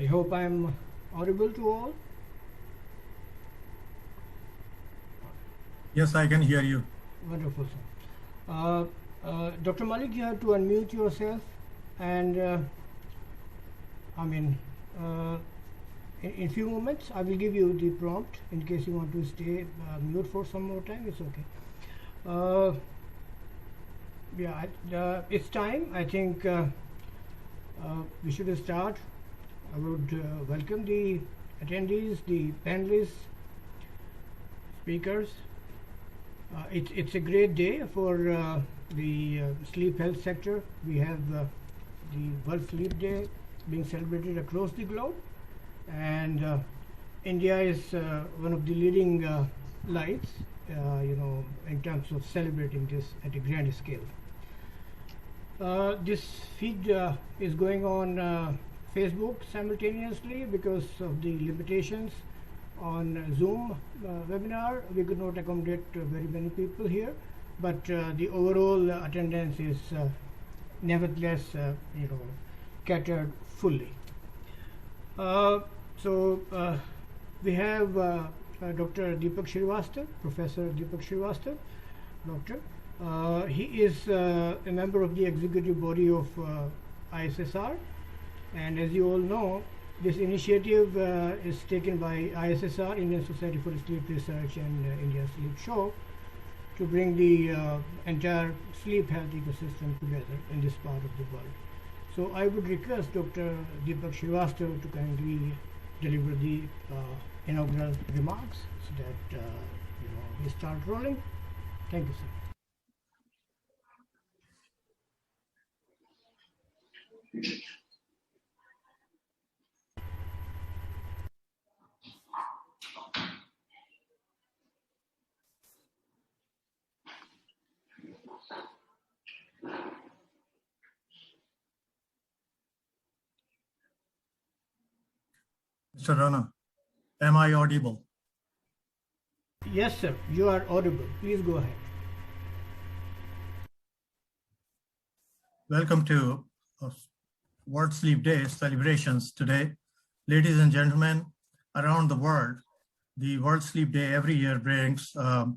I hope I'm audible to all. Yes, I can hear you. Wonderful, sir. Dr. Mallick, you have to unmute yourself, and I mean, uh, in few moments, I will give you the prompt in case you want to stay mute for some more time. It's okay. It's time. I think we should start. I would welcome the attendees, the panelists, speakers. It's a great day for the sleep health sector. We have the World Sleep Day being celebrated across the globe, and India is one of the leading lights, in terms of celebrating this at a grand scale. This feed is going on Facebook simultaneously because of the limitations on Zoom webinar. We could not accommodate very many people here, but the overall attendance is nevertheless catered fully. We have Dr. Deepak Srivastava, Professor Deepak Srivastava, Doctor. He is a member of the executive body of ISSR, and as you all know, this initiative is taken by ISSR, Indian Society for Sleep Research, and India Sleep Show to bring the entire sleep health ecosystem together in this part of the world. So I would request Dr. Deepak Srivastava to kindly deliver the inaugural remarks so that we start rolling. Thank you, sir. Mr. Rana, am I audible? Yes, sir, you are audible. Please go ahead. Welcome to World Sleep Day celebrations today. Ladies and gentlemen, around the world, the World Sleep Day every year brings a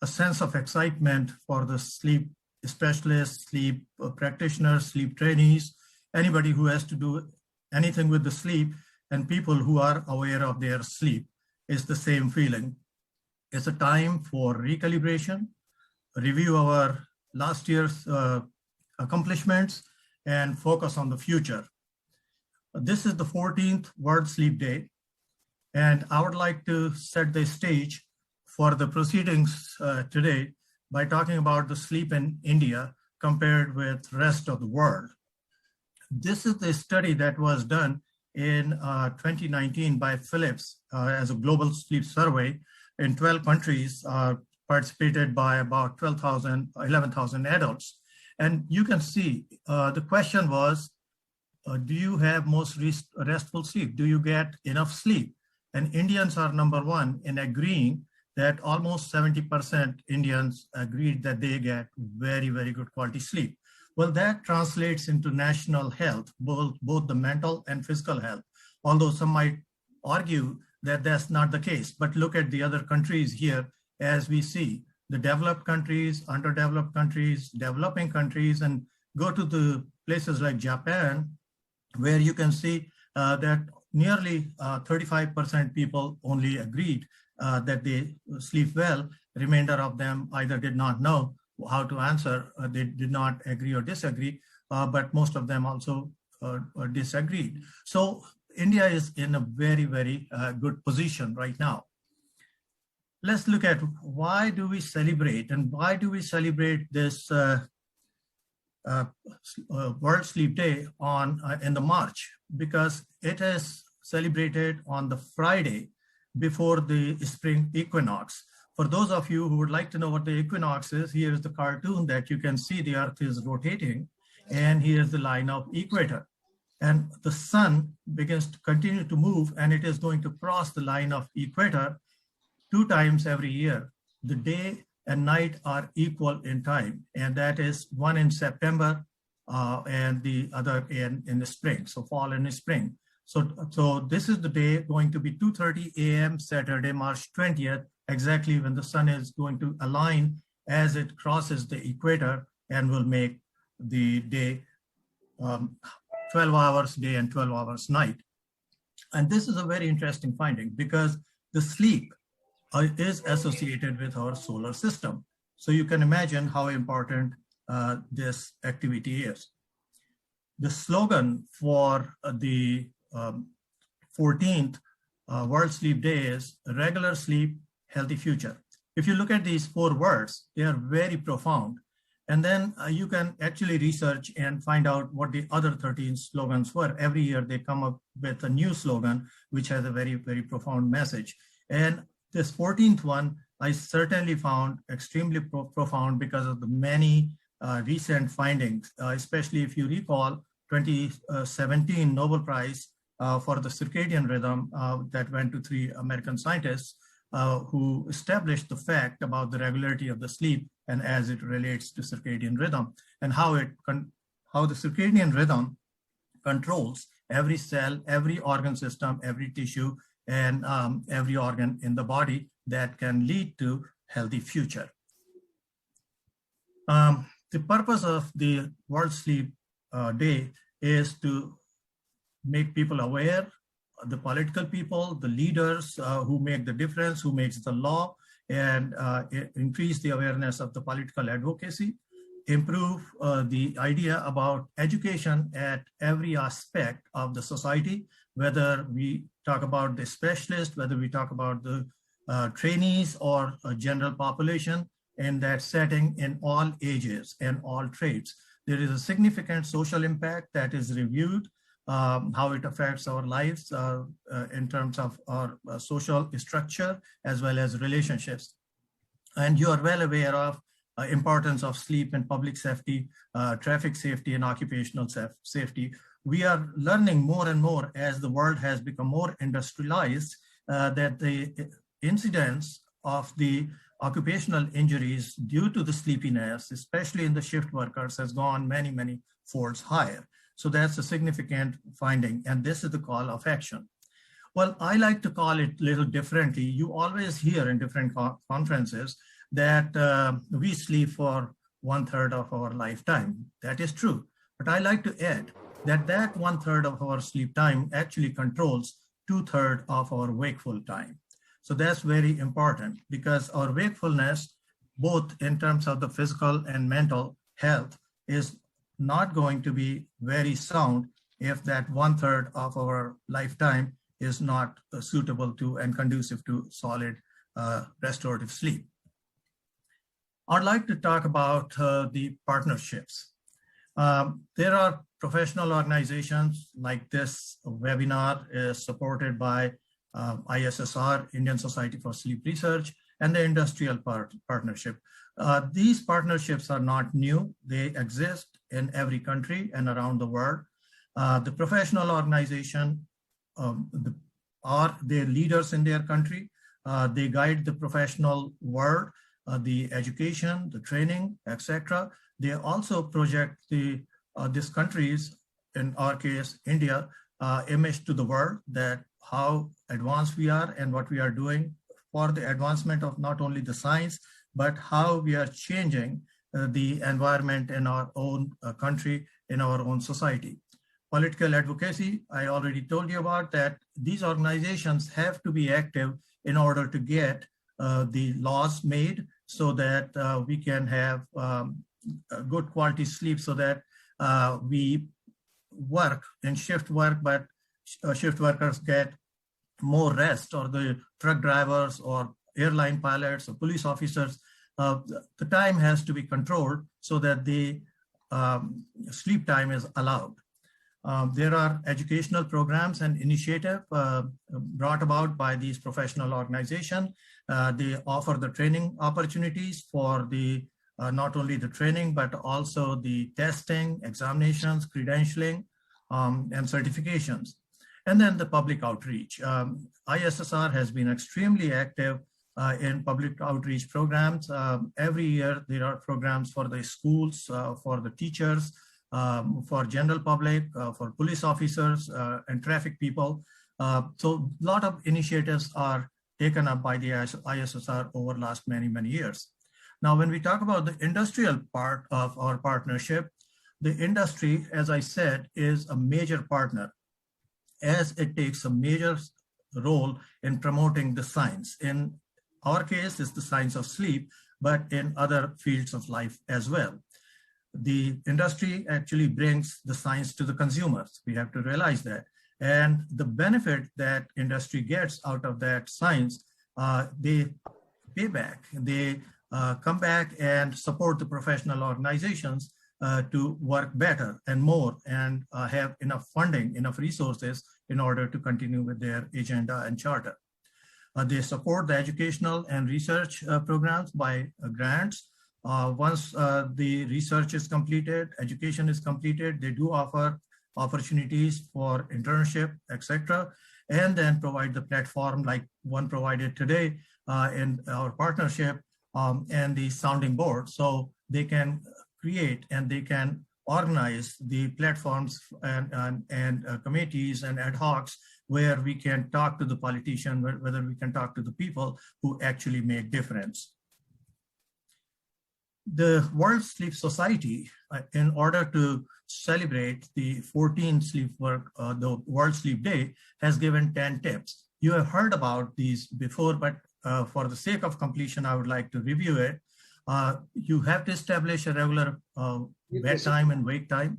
sense of excitement for the sleep specialists, sleep practitioners, sleep trainees, anybody who has to do anything with the sleep, and people who are aware of their sleep. It's the same feeling. It's a time for recalibration, review our last year's accomplishments, and focus on the future. This is the 14th World Sleep Day, and I would like to set the stage for the proceedings today by talking about the sleep in India compared with rest of the world. This is the study that was done in 2019 by Philips as a global sleep survey in 12 countries, participated by about 11,000 adults. And you can see the question was, do you have most restful sleep? Do you get enough sleep? And Indians are number one in agreeing that almost 70% Indians agreed that they get very, very good quality sleep. Well, that translates into national health, both the mental and physical health, although some might argue that that's not the case. But look at the other countries here as we see the developed countries, underdeveloped countries, developing countries, and go to the places like Japan, where you can see that nearly 35% people only agreed that they sleep well. The remainder of them either did not know how to answer, they did not agree or disagree, but most of them also disagreed. So India is in a very, very good position right now. Let's look at why do we celebrate, and why do we celebrate this World Sleep Day in the March? Because it is celebrated on the Friday before the spring equinox. For those of you who would like to know what the equinox is, here is the cartoon that you can see the Earth is rotating, and here's the line of equator. And the sun begins to continue to move, and it is going to cross the line of equator 2 times every year. The day and night are equal in time, and that is one in September and the other in the spring, so fall and spring. So this is the day going to be 2:30 a.m. Saturday, March 20th, exactly when the sun is going to align as it crosses the equator and will make the day 12 hours day and 12 hours night. And this is a very interesting finding because the sleep is associated with our solar system. So you can imagine how important this activity is. The slogan for the 14th World Sleep Day is regular sleep, healthy future. If you look at these 4 words, they are very profound. And then you can actually research and find out what the other 13 slogans were. Every year they come up with a new slogan, which has a very, very profound message. And this 14th one, I certainly found extremely profound because of the many recent findings, especially if you recall 2017 Nobel Prize for the circadian rhythm that went to 3 American scientists who established the fact about the regularity of the sleep and as it relates to circadian rhythm and how the circadian rhythm controls every cell, every organ system, every tissue, and every organ in the body that can lead to healthy future. The purpose of the World Sleep Day is to make people aware, the political people, the leaders who make the difference, who makes the law, and increase the awareness of the political advocacy, improve the idea about education at every aspect of the society, whether we talk about the specialist, whether we talk about the trainees or a general population in that setting in all ages and all trades. There is a significant social impact that is reviewed, how it affects our lives in terms of our social structure as well as relationships. And you are well aware of importance of sleep and public safety, traffic safety and occupational safety. We are learning more and more as the world has become more industrialized that the incidence of the occupational injuries due to the sleepiness, especially in the shift workers, has gone many, many folds higher. So that's a significant finding, and this is the call of action. Well, I like to call it a little differently. You always hear in different conferences that we sleep for 1/3 of our lifetime. That is true, but I like to add that that 1/3 of our sleep time actually controls 2/3 of our wakeful time. So that's very important because our wakefulness, both in terms of the physical and mental health, is not going to be very sound if that 1/3 of our lifetime is not suitable to and conducive to solid restorative sleep. I'd like to talk about the partnerships. There are professional organizations like this webinar is supported by ISSR, Indian Society for Sleep Research, and the Industrial Partnership. These partnerships are not new. They exist in every country and around the world. The professional organization are their leaders in their country. They guide the professional world, the education, the training, etc. They also project these countries, in our case, India, image to the world that how advanced we are and what we are doing for the advancement of not only the science, but how we are changing the environment in our own country, in our own society. Political advocacy, I already told you about that. These organizations have to be active in order to get the laws made so that we can have good quality sleep so that we work in shift work, but shift workers get more rest, or the truck drivers or airline pilots or police officers. The time has to be controlled so that the sleep time is allowed. There are educational programs and initiatives brought about by these professional organizations. They offer the training opportunities for the not only the training, but also the testing, examinations, credentialing, and certifications. And then the public outreach. ISSR has been extremely active in public outreach programs. Every year, there are programs for the schools, for the teachers, for general public, for police officers and traffic people. So a lot of initiatives are taken up by the ISSR over the last many, many years. Now, when we talk about the industrial part of our partnership, the industry, as I said, is a major partner, as it takes a major role in promoting the science. In our case, it's the science of sleep, but in other fields of life as well. The industry actually brings the science to the consumers. We have to realize that. And the benefit that industry gets out of that science, they pay back. They come back and support the professional organizations to work better and more and have enough funding, enough resources in order to continue with their agenda and charter. They support the educational and research programs by grants. Once the research is completed, education is completed, they do offer opportunities for internship, etc., and then provide the platform like one provided today in our partnership and the sounding board. So they can create and they can organize the platforms and committees and ad hocs where we can talk to the politician, whether we can talk to the people who actually make difference. The World Sleep Society, in order to celebrate the 14th the World Sleep Day, has given 10 tips. You have heard about these before, but for the sake of completion, I would like to review it. You have to establish a regular bedtime and wake time.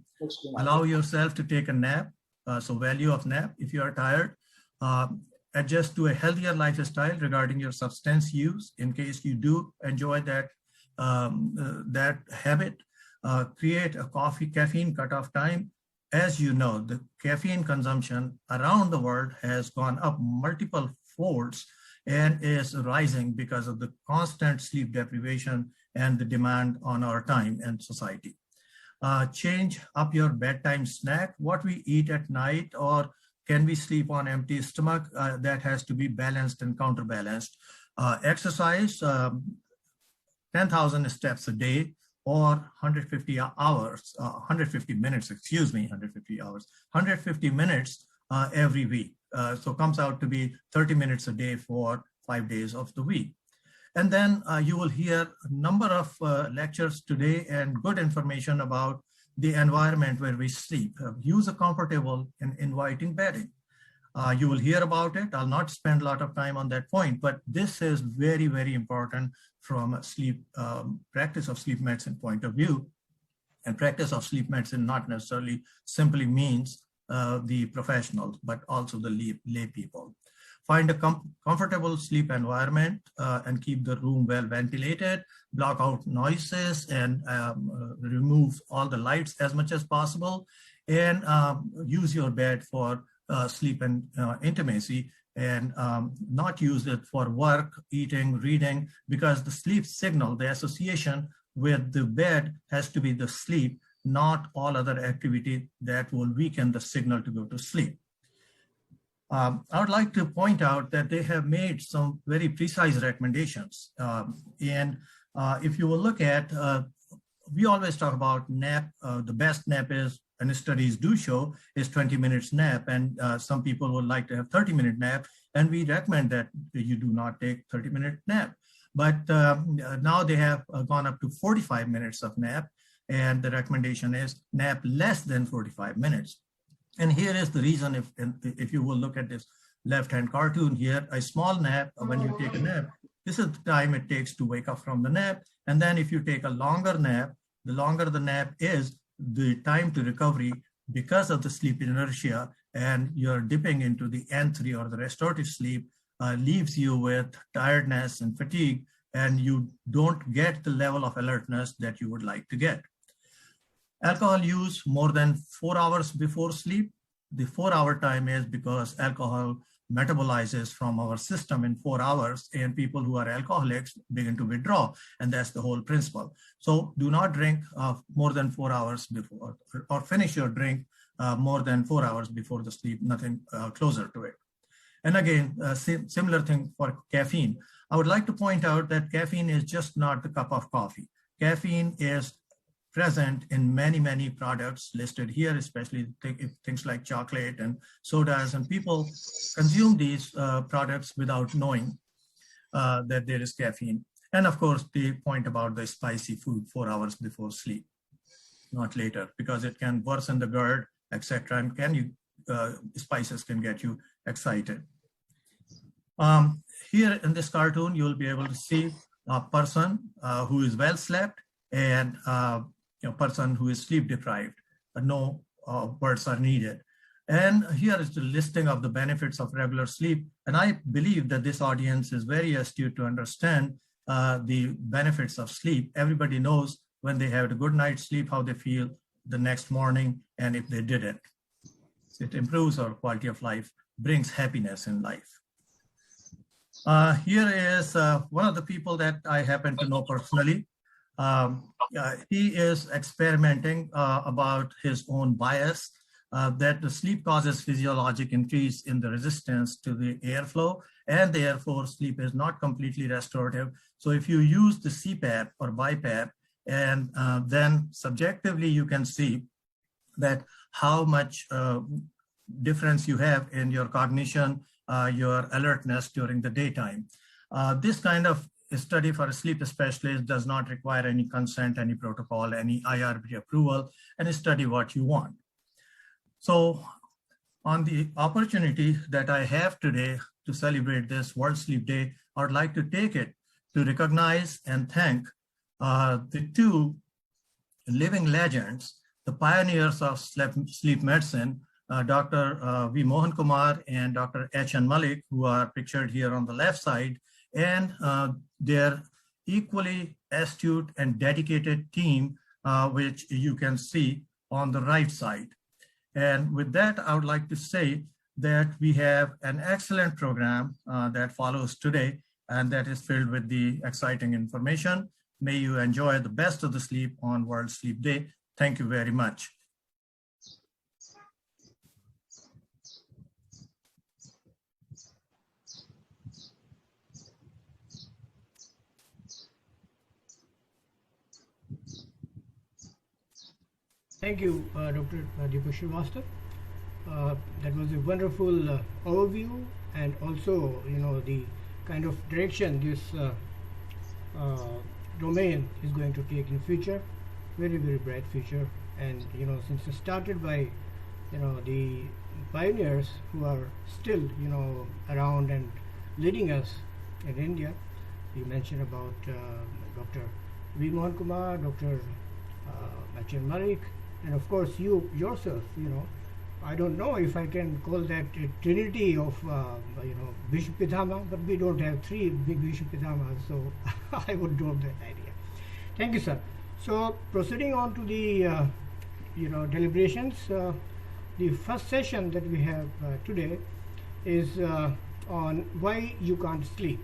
Allow yourself to take a nap, so value of nap if you are tired. Adjust to a healthier lifestyle regarding your substance use in case you do enjoy that habit. Create a caffeine cutoff time. As you know, the caffeine consumption around the world has gone up multiple folds and is rising because of the constant sleep deprivation and the demand on our time and society. Change up your bedtime snack, what we eat at night, or can we sleep on empty stomach? That has to be balanced and counterbalanced. Exercise, 10,000 steps a day or 150 hours, 150 minutes, excuse me, 150 hours, 150 minutes every week. So comes out to be 30 minutes a day for 5 days of the week. And then you will hear a number of lectures today and good information about the environment where we sleep. Use a comfortable and inviting bedding. You will hear about it. I'll not spend a lot of time on that point, but this is very, very important from a sleep practice of sleep medicine point of view. And practice of sleep medicine not necessarily simply means the professionals, but also the lay people. Find a comfortable sleep environment and keep the room well ventilated, block out noises and remove all the lights as much as possible, and use your bed for sleep and intimacy, and not use it for work, eating, reading, because the sleep signal, the association with the bed has to be the sleep, not all other activity that will weaken the signal to go to sleep. I would like to point out that they have made some very precise recommendations. If you will look at, we always talk about nap. The best nap is, and studies do show, is 20 minutes nap. And some people would like to have 30-minute nap. And we recommend that you do not take 30-minute nap. But now they have gone up to 45 minutes of nap. And the recommendation is nap less than 45 minutes. And here is the reason, if you will look at this left-hand cartoon here, a small nap, when you take a nap, this is the time it takes to wake up from the nap. And then if you take a longer nap, the longer the nap is, the time to recovery because of the sleep inertia and you're dipping into the N3 or the restorative sleep leaves you with tiredness and fatigue, and you don't get the level of alertness that you would like to get. Alcohol use more than 4 hours before sleep. The 4-hour time is because alcohol metabolizes from our system in 4 hours, and people who are alcoholics begin to withdraw, and that's the whole principle. So do not drink more than 4 hours before, or finish your drink more than 4 hours before the sleep, nothing closer to it. And again, similar thing for caffeine. I would like to point out that caffeine is just not the cup of coffee. Caffeine is present in many, many products listed here, especially things like chocolate and sodas, and people consume these products without knowing that there is caffeine. And of course, the point about the spicy food 4 hours before sleep, not later, because it can worsen the GERD, etc. And spices can get you excited. Here in this cartoon, you'll be able to see a person who is well slept and a person who is sleep deprived. No words are needed. And here is the listing of the benefits of regular sleep. And I believe that this audience is very astute to understand the benefits of sleep. Everybody knows when they have a good night's sleep, how they feel the next morning, and if they didn't. It improves our quality of life, brings happiness in life. Here is one of the people that I happen to know personally. He is experimenting about his own bias, that the sleep causes physiologic increase in the resistance to the airflow, and therefore sleep is not completely restorative. So if you use the CPAP or BiPAP, and then subjectively you can see that how much difference you have in your cognition, your alertness during the daytime. This kind of study for a sleep specialist does not require any consent, any protocol, any IRB approval, and study what you want. So on the opportunity that I have today to celebrate this World Sleep Day, I would like to take it to recognize and thank the two living legends, the pioneers of sleep medicine, Dr. V. Mohan Kumar and Dr. H.N. Mallick, who are pictured here on the left side, and their equally astute and dedicated team, which you can see on the right side. And with that, I would like to say that we have an excellent program that follows today, and that is filled with the exciting information. May you enjoy the best of the sleep on World Sleep Day. Thank you very much. Thank you, Dr. Deepak Srivastava. That was a wonderful overview, and also, the kind of direction this domain is going to take in future. Very, very bright future. And since it started by the pioneers who are still around and leading us in India. You mentioned about Dr. V. Mohan Kumar, Dr. H.N. Mallick, and of course you yourself. I don't know if I can call that a trinity of Bishop Pitama, but we don't have three big Bishop Pitamas, so I would drop that idea. Thank you, sir. So proceeding on to the deliberations, the first session that we have today is on why you can't sleep,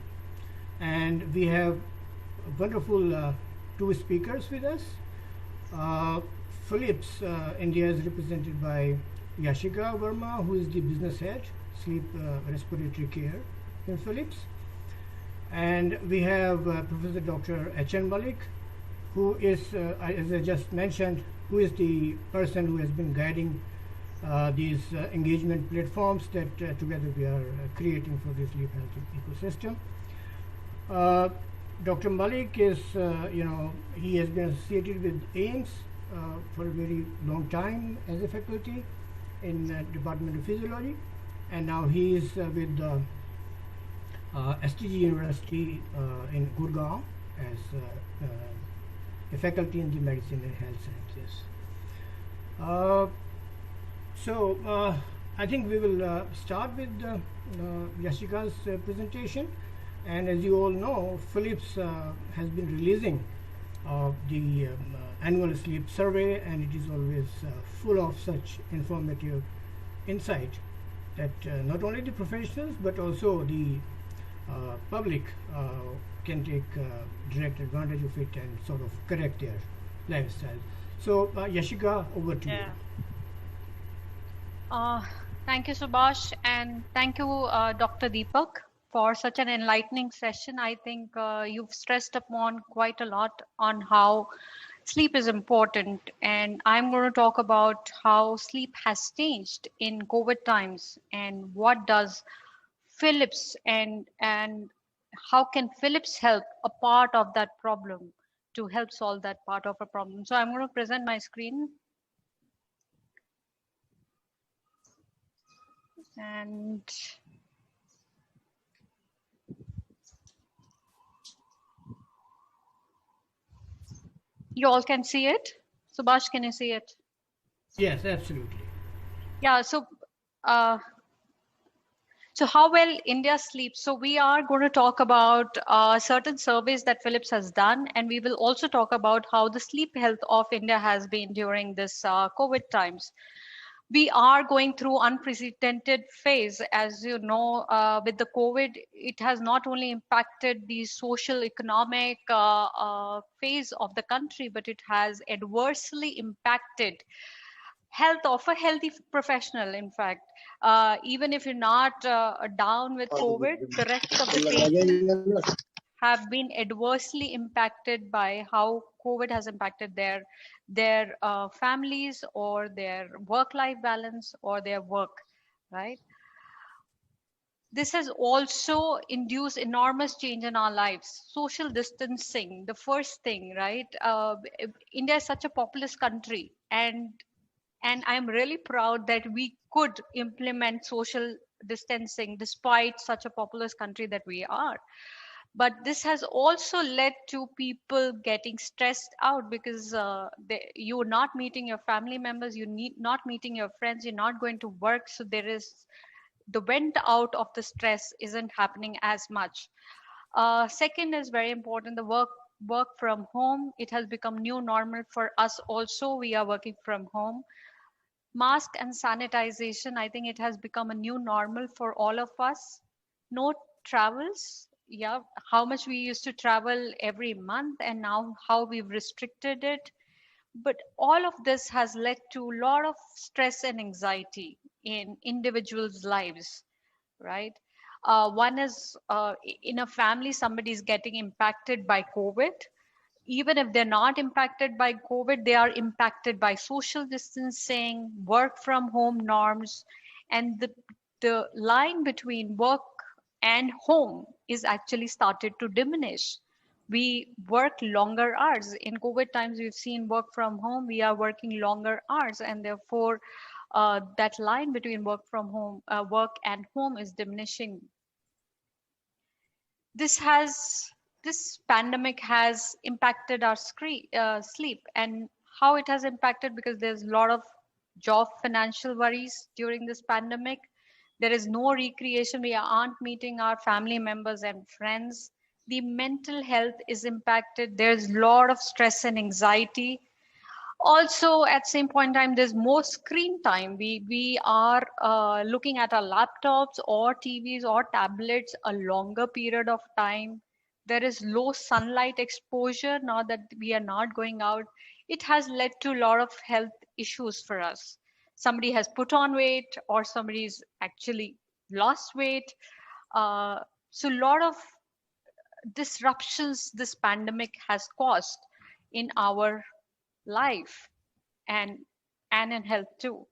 and we have wonderful two speakers with us. Philips, India is represented by Yashica Verma, who is the business head, sleep respiratory care in Philips. And we have Professor Dr. H.N. Mallick, who is, as I just mentioned, who is the person who has been guiding these engagement platforms that together we are creating for the sleep health ecosystem. Dr. Mallick is, he has been associated with AIMS for a very long time as a faculty in Department of Physiology, and now he is with STG University in Gurugram as a faculty in the medicine and health sciences. I think we will start with Yashica's presentation. And as you all know, Philips has been releasing the annual sleep survey, and it is always full of such informative insight that not only the professionals but also the public can take direct advantage of it and sort of correct their lifestyle. So Yashica, over to you. Thank you, Subhash, and thank you, Dr. Deepak, for such an enlightening session. I think you've stressed upon quite a lot on how sleep is important, and I'm going to talk about how sleep has changed in COVID times and what does Philips and how can Philips help a part of that problem to help solve that part of a problem. So I'm going to present my screen, and you all can see it. Subhash, can you see it? Yes, absolutely. Yeah, so how well India sleeps. So we are going to talk about certain surveys that Philips has done, and we will also talk about how the sleep health of India has been during this COVID times. We are going through unprecedented phase, as you know, with the COVID. It has not only impacted the social economic phase of the country, but it has adversely impacted health of a healthy professional. In fact, even if you're not down with COVID, the rest of the patients have been adversely impacted by how COVID has impacted their families or their work-life balance or their work, right? This has also induced enormous change in our lives. Social distancing, the first thing, right? India is such a populous country, and I'm really proud that we could implement social distancing despite such a populous country that we are. But this has also led to people getting stressed out because you're not meeting your family members, not meeting your friends, you're not going to work. So there is the vent out of the stress isn't happening as much. Second is very important, the work from home. It has become new normal for us also. We are working from home. Mask and sanitization, I think it has become a new normal for all of us. No travels. Yeah, how much we used to travel every month and now how we've restricted it. But all of this has led to a lot of stress and anxiety in individuals' lives, right? One is in a family, somebody is getting impacted by COVID. Even if they're not impacted by COVID, they are impacted by social distancing, work from home norms, and the line between work and home is actually started to diminish. We work longer hours. In COVID times, we've seen work from home, we are working longer hours, and therefore that line between work and home is diminishing. This pandemic has impacted our sleep, and how it has impacted, because there's a lot of job financial worries during this pandemic. There is no recreation. We aren't meeting our family members and friends. The mental health is impacted. There's a lot of stress and anxiety. Also, at same point in time, there's more screen time. We are looking at our laptops or TVs or tablets a longer period of time. There is low sunlight exposure now that we are not going out. It has led to a lot of health issues for us. Somebody has put on weight, or somebody's actually lost weight. So a lot of disruptions this pandemic has caused in our life and in health too.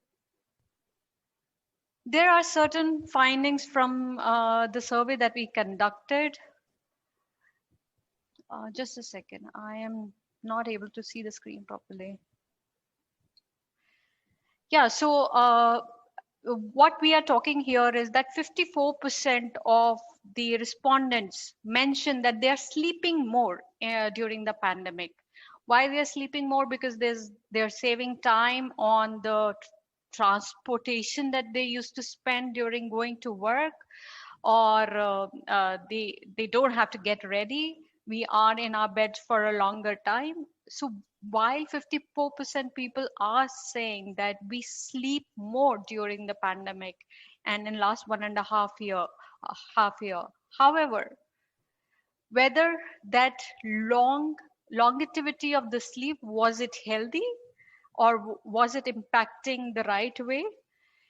There are certain findings from the survey that we conducted. Just a second, I am not able to see the screen properly. Yeah, so what we are talking here is that 54% of the respondents mentioned that they are sleeping more during the pandemic. Why they are sleeping more? Because they're saving time on the transportation that they used to spend during going to work, or they don't have to get ready. We are in our beds for a longer time. So while 54% people are saying that we sleep more during the pandemic and in last 1.5 year, however, whether that longevity of the sleep, was it healthy or was it impacting the right way?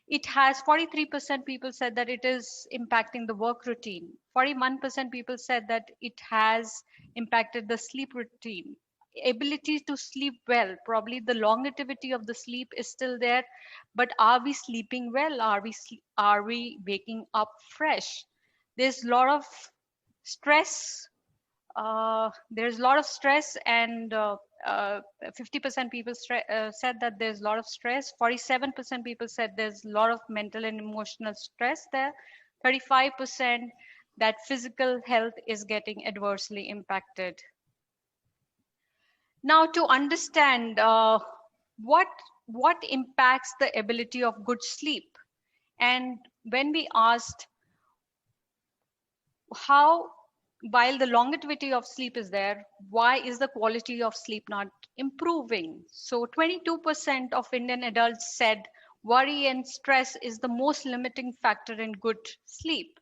It has 43% people said that it is impacting the work routine. 41% people said that it has impacted the sleep routine. ability to sleep well. Probably the longevity of the sleep is still there, but are we sleeping well? Are we waking up fresh? There's a lot of stress. There's a lot of stress, and 50% people said that there's a lot of stress. 47% people said there's a lot of mental and emotional stress there. 35% that physical health is getting adversely impacted. Now, to understand what impacts the ability of good sleep, and when we asked how, while the longevity of sleep is there, why is the quality of sleep not improving? So 22% of Indian adults said worry and stress is the most limiting factor in good sleep,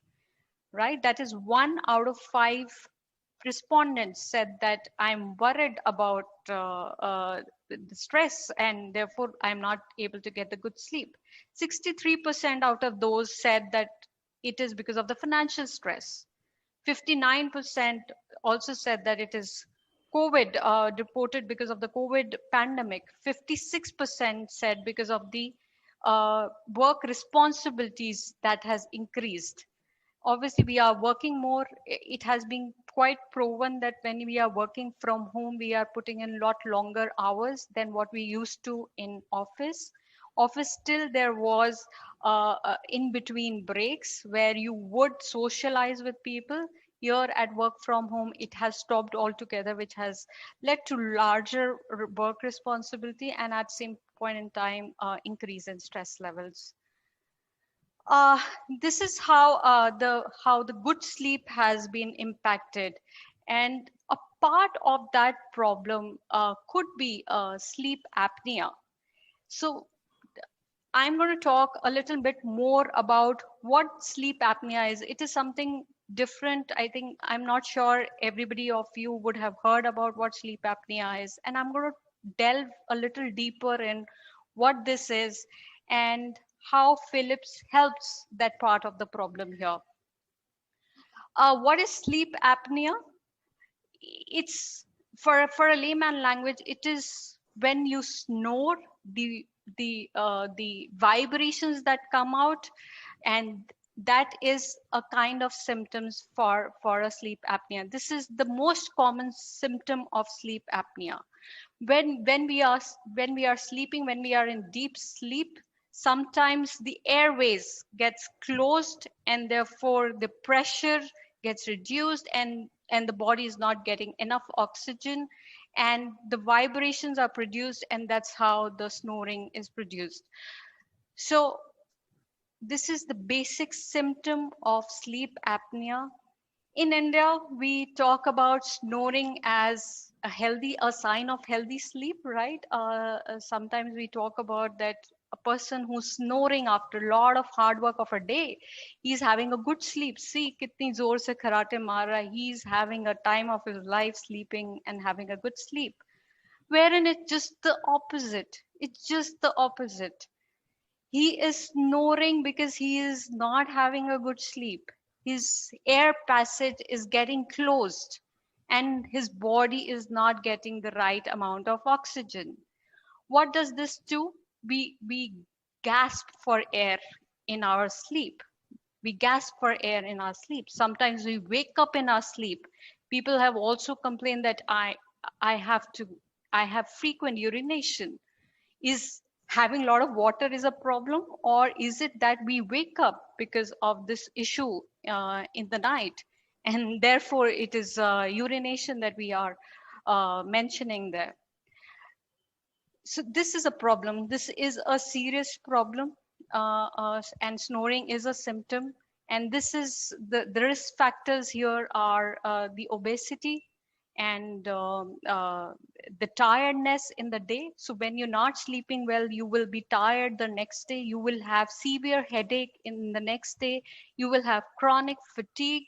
right? That is 1 out of 5 respondents said that I'm worried about the stress, and therefore I'm not able to get the good sleep. 63% out of those said that it is because of the financial stress. 59% also said that it is COVID, reported because of the COVID pandemic. 56% said because of the work responsibilities that has increased. Obviously, we are working more. It has been quite proven that when we are working from home, we are putting in a lot longer hours than what we used to in office. Office, still there was in between breaks where you would socialize with people. Here at work from home, it has stopped altogether, which has led to larger work responsibility and at same point in time, increase in stress levels. This is how the good sleep has been impacted, and a part of that problem could be sleep apnea. So I'm going to talk a little bit more about what sleep apnea is. It is something different. I think I'm not sure everybody of you would have heard about what sleep apnea is, and I'm going to delve a little deeper in what this is and how Philips helps that part of the problem here. What is sleep apnea? It's for a layman language, it is when you snore, the vibrations that come out, and that is a kind of symptoms for a sleep apnea. This is the most common symptom of sleep apnea. When we are sleeping, when we are in deep sleep, sometimes the airways gets closed and therefore the pressure gets reduced, and the body is not getting enough oxygen, and the vibrations are produced, and that's how the snoring is produced. So this is the basic symptom of sleep apnea. In India, we talk about snoring as a sign of healthy sleep, right? Sometimes we talk about that a person who's snoring after a lot of hard work of a day, he's having a good sleep. See, kitni zor se kharate maar raha hai. He's having a time of his life sleeping and having a good sleep. Wherein it's just the opposite. It's just the opposite. He is snoring because he is not having a good sleep. His air passage is getting closed and his body is not getting the right amount of oxygen. What does this do? We gasp for air in our sleep. We gasp for air in our sleep. Sometimes we wake up in our sleep. People have also complained that I have frequent urination. Is having a lot of water is a problem, or is it that we wake up because of this issue in the night, and therefore it is urination that we are mentioning there? So this is a problem. This is a serious problem, and snoring is a symptom. And this is the risk factors here are the obesity and the tiredness in the day. So when you're not sleeping well, you will be tired the next day. You will have severe headache in the next day. You will have chronic fatigue,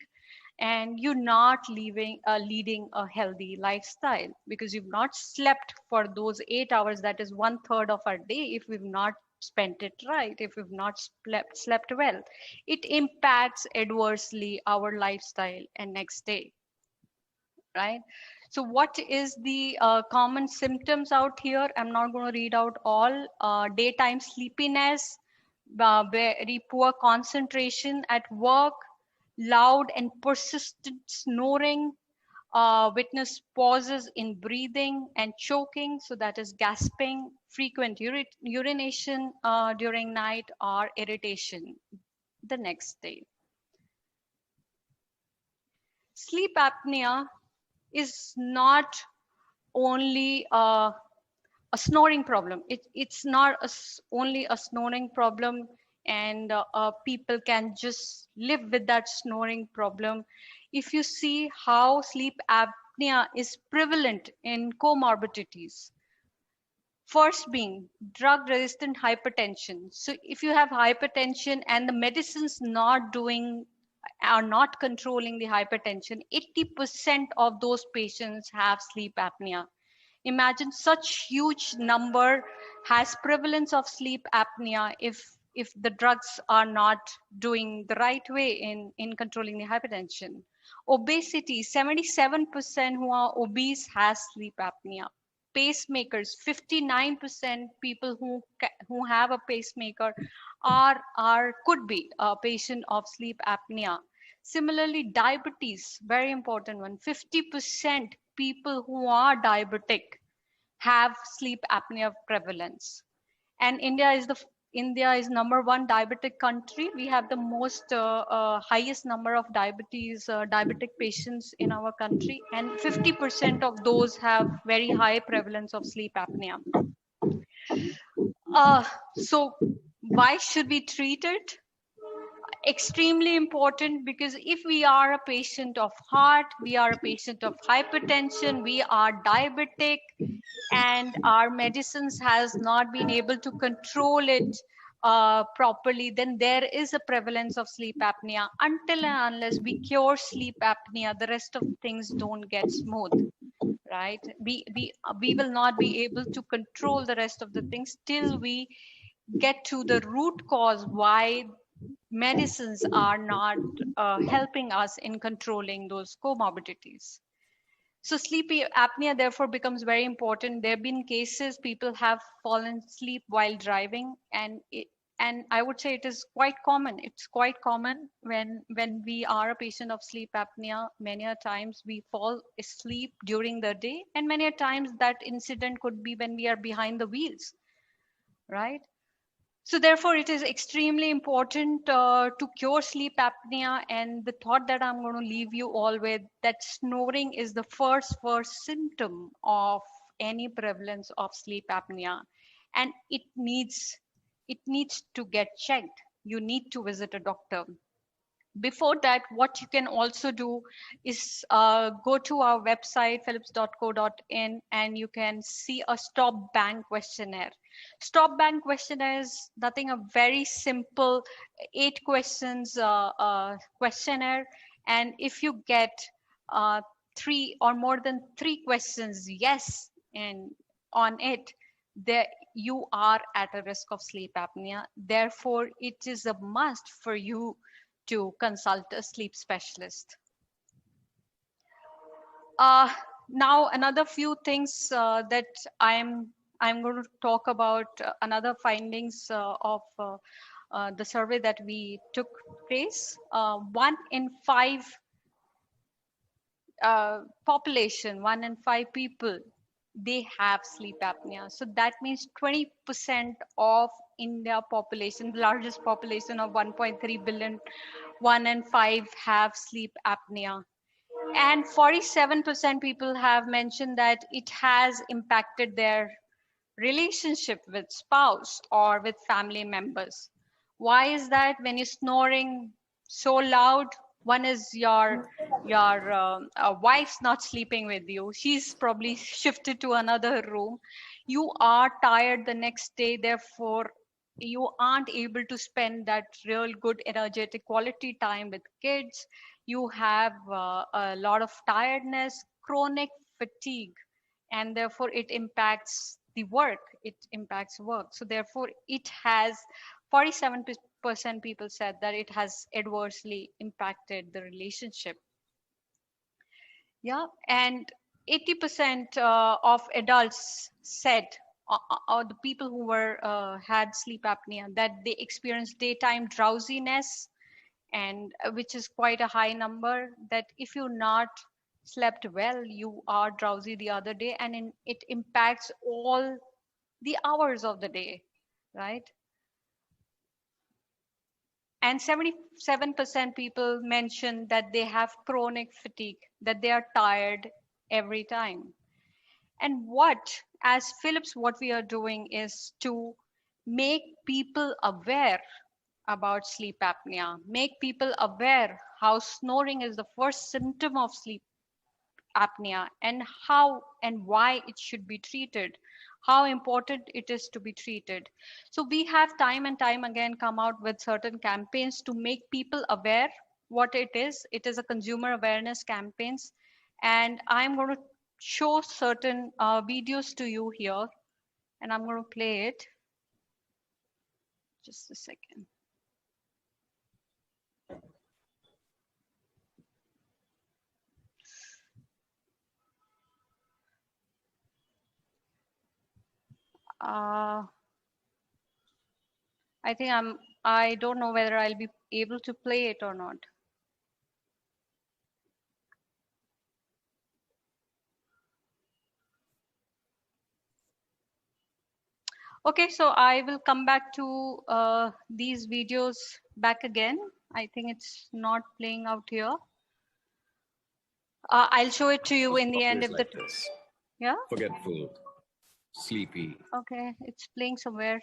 and you're not leading a healthy lifestyle because you've not slept for those 8 hours. That is 1/3 of our day. If we've not spent it right, if we've not slept well, it impacts adversely our lifestyle and next day, right? So what is the common symptoms out here? I'm not going to read out all. Daytime sleepiness, very poor concentration at work, loud and persistent snoring, witness pauses in breathing and choking, so that is gasping, frequent urination during night, or irritation the next day. Sleep apnea is not only a snoring problem. It's not only a snoring problem, and people can just live with that snoring problem. If you see how sleep apnea is prevalent in comorbidities, first being drug resistant hypertension. So if you have hypertension and the medicines are not controlling the hypertension, 80% of those patients have sleep apnea. Imagine such huge number has prevalence of sleep apnea if the drugs are not doing the right way in controlling the hypertension. Obesity, 77% who are obese has sleep apnea. Pacemakers, 59% people who have a pacemaker could be a patient of sleep apnea. Similarly, diabetes, very important one. 50% people who are diabetic have sleep apnea prevalence. And India is number one diabetic country. We have the most highest number of diabetic patients in our country, and 50% of those have very high prevalence of sleep apnea. So why should we treat it? Extremely important, because if we are a patient of heart, we are a patient of hypertension, we are diabetic, and our medicines has not been able to control it properly, then there is a prevalence of sleep apnea. Until and unless we cure sleep apnea, the rest of things don't get smooth, right? We will not be able to control the rest of the things till we get to the root cause why medicines are not helping us in controlling those comorbidities. So sleep apnea therefore becomes very important. There have been cases people have fallen asleep while driving, and I would say it is quite common. It's quite common when we are a patient of sleep apnea. Many a times we fall asleep during the day, and many a times that incident could be when we are behind the wheels, right? So therefore, it is extremely important to cure sleep apnea. And the thought that I'm going to leave you all with, that snoring is the first symptom of any prevalence of sleep apnea, and it needs to get checked. You need to visit a doctor. Before that, what you can also do is go to our website, philips.co.in, and you can see a stop bang questionnaire. Stop bang questionnaire is nothing, a very simple 8 questions questionnaire. And if you get 3 or more than 3 questions yes and on it, there you are at a risk of sleep apnea. Therefore, it is a must for you to consult a sleep specialist. Now, another few things that I'm going to talk about, another findings of the survey that we took place. 1 in 5 population, 1 in 5 people, they have sleep apnea. So that means 20% of India population, the largest population of 1.3 billion, 1 in 5 have sleep apnea. And 47% people have mentioned that it has impacted their relationship with spouse or with family members. Why is that? When you're snoring so loud, one is your wife's not sleeping with you. She's probably shifted to another room. You are tired the next day, therefore you aren't able to spend that real good energetic quality time with kids. You have a lot of tiredness, chronic fatigue, and therefore it impacts the work. It impacts work. So therefore it has 47% people said that it has adversely impacted the relationship. Yeah, and 80% of adults said, or the people who were had sleep apnea, that they experienced daytime drowsiness, and which is quite a high number. That if you're not slept well, you are drowsy the other day, and it impacts all the hours of the day, right? And 77% people mention that they have chronic fatigue, that they are tired every time. And as Philips, what we are doing is to make people aware about sleep apnea, make people aware how snoring is the first symptom of sleep apnea, and how and why it should be treated, how important it is to be treated. So we have time and time again come out with certain campaigns to make people aware what it is. It is a consumer awareness campaigns, and I'm going to show certain videos to you here, and I'm going to play it. Just a second. I think I don't know whether I'll be able to play it or not. Okay, so I will come back to these videos back again. I think it's not playing out here. I'll show it to you in the end. If like this. Yeah. Forgetful, sleepy. Okay, it's playing somewhere.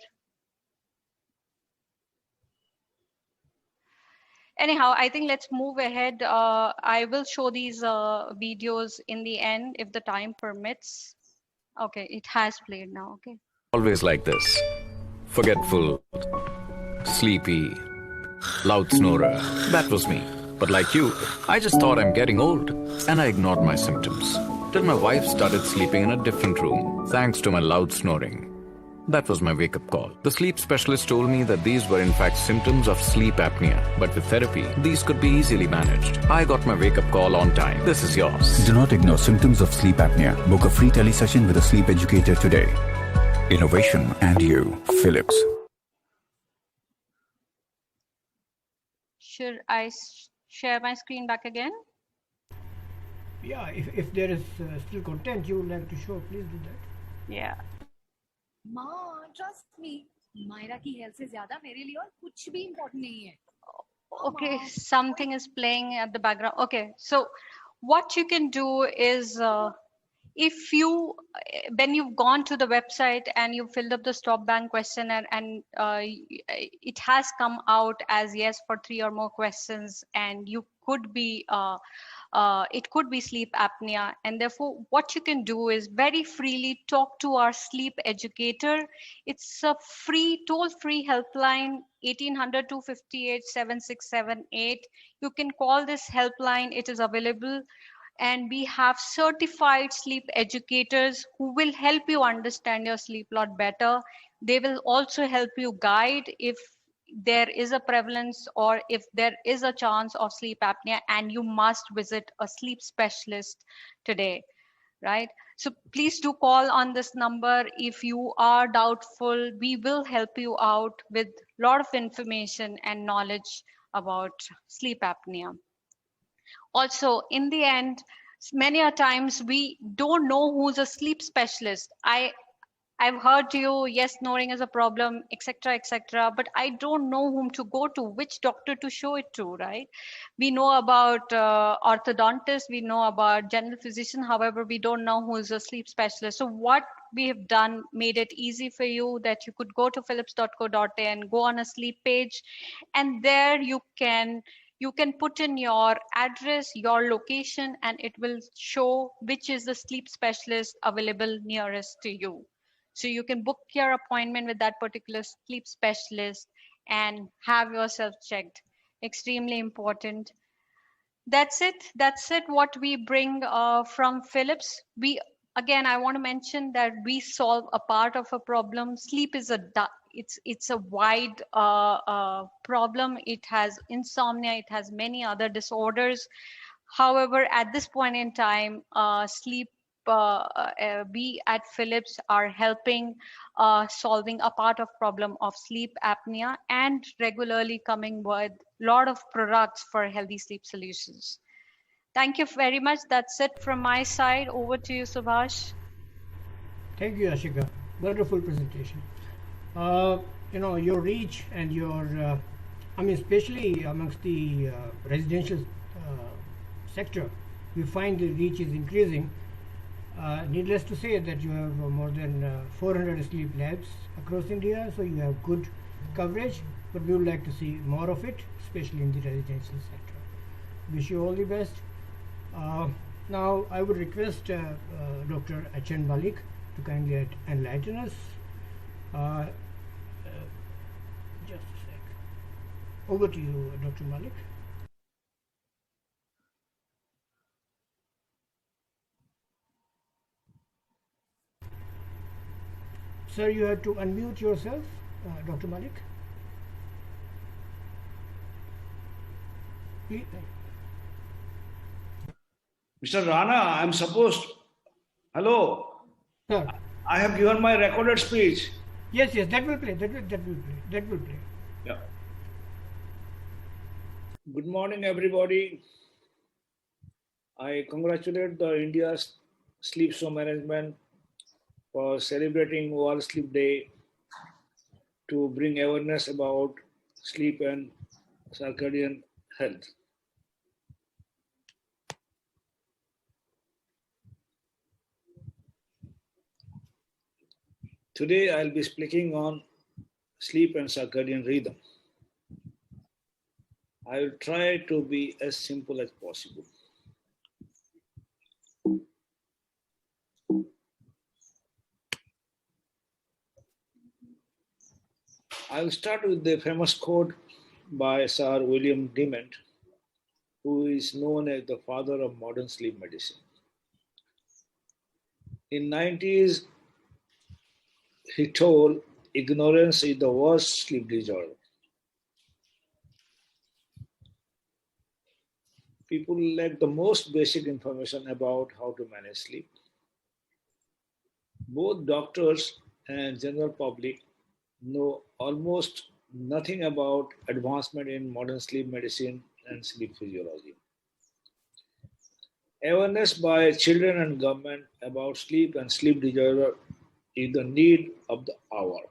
Anyhow, I think let's move ahead. I will show these videos in the end if the time permits. Okay, it has played now. Okay. Always like this. Forgetful, sleepy, loud snorer. That was me. But like you, I just thought I'm getting old, and I ignored my symptoms. Till my wife started sleeping in a different room, thanks to my loud snoring. That was my wake-up call. The sleep specialist told me that these were in fact symptoms of sleep apnea, but with therapy, these could be easily managed. I got my wake-up call on time. This is yours. Do not ignore symptoms of sleep apnea. Book a free tele-session with a sleep educator today. Innovation and you, Philips. Should I share my screen back again? Yeah, if there is still content you would like to show, please do that. Yeah. माँ trust me Myra की health से ज्यादा मेरे लिए और कुछ भी important नहीं है. Okay, something is playing at the background. Okay, so what you can do is if you, when you've gone to the website and you filled up the stop bank questionnaire and it has come out as yes for 3 or more questions, and you could be it could be sleep apnea, and therefore what you can do is very freely talk to our sleep educator. It's a free toll-free helpline, 1800-258-7678. You can call this helpline. It is available, and we have certified sleep educators who will help you understand your sleep a lot better. They will also help you guide if there is a prevalence or if there is a chance of sleep apnea, and you must visit a sleep specialist today, right? So please do call on this number if you are doubtful. We will help you out with a lot of information and knowledge about sleep apnea. Also, in the end, many a times we don't know who's a sleep specialist. I've heard you, yes, snoring is a problem, etc., etc., but I don't know whom to go to, which doctor to show it to, right? We know about orthodontist, we know about general physician, however, we don't know who is a sleep specialist. So what we have done, made it easy for you that you could go to philips.co.in and go on a sleep page, and there you can put in your address, your location, and it will show which is the sleep specialist available nearest to you. So you can book your appointment with that particular sleep specialist and have yourself checked. Extremely important. That's it. That's it. What we bring from Philips. Again, I want to mention that we solve a part of a problem. Sleep is it's a wide problem. It has insomnia. It has many other disorders. However, at this point in time, sleep we at Philips are helping solving a part of problem of sleep apnea and regularly coming with a lot of products for healthy sleep solutions. Thank you very much. That's it from my side. Over to you, Subhash. Thank you, Yashica. Wonderful presentation. Your reach and your, especially amongst the residential sector, we find the reach is increasing. Needless to say that you have more than 400 sleep labs across India, so you have good coverage, but we would like to see more of it, especially in the residential sector. Wish you all the best. Now, I would request Dr. H.N. Mallick to kindly enlighten us. Just a sec. Over to you, Dr. Mallick. Sir, you have to unmute yourself, Dr. Mallick. Please. Mr. Rana, I'm supposed. Hello. Sir. I have given my recorded speech. Yes, that will play. That will play. Yeah. Good morning, everybody. I congratulate the India's Sleep Show Management for celebrating World Sleep Day to bring awareness about sleep and circadian health. Today I'll be speaking on sleep and circadian rhythm. I will try to be as simple as possible. I will start with the famous quote by Sir William Dement, who is known as the father of modern sleep medicine. In 90s, he told, ignorance is the worst sleep disorder. People lack the most basic information about how to manage sleep. Both doctors and general public know almost nothing about advancement in modern sleep medicine and sleep physiology. Awareness by children and government about sleep and sleep disorder is the need of the hour.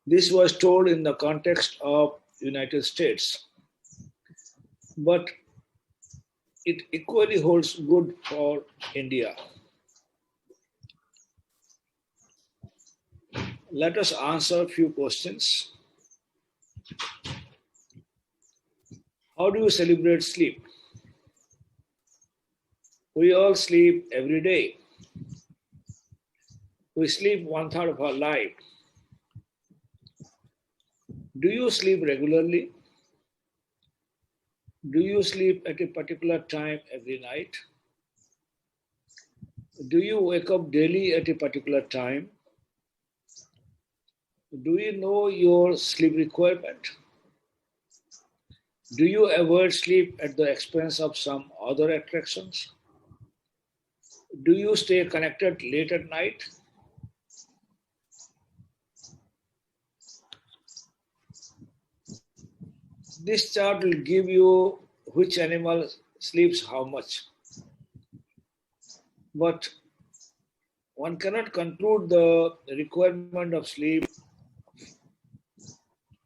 This was told in the context of United States, but it equally holds good for India. Let us answer a few questions. How do you celebrate sleep? We all sleep every day. We sleep 1/3 of our life. Do you sleep regularly? Do you sleep at a particular time every night? Do you wake up daily at a particular time? Do you know your sleep requirement? Do you avoid sleep at the expense of some other attractions? Do you stay connected late at night? This chart will give you which animal sleeps how much. But one cannot conclude the requirement of sleep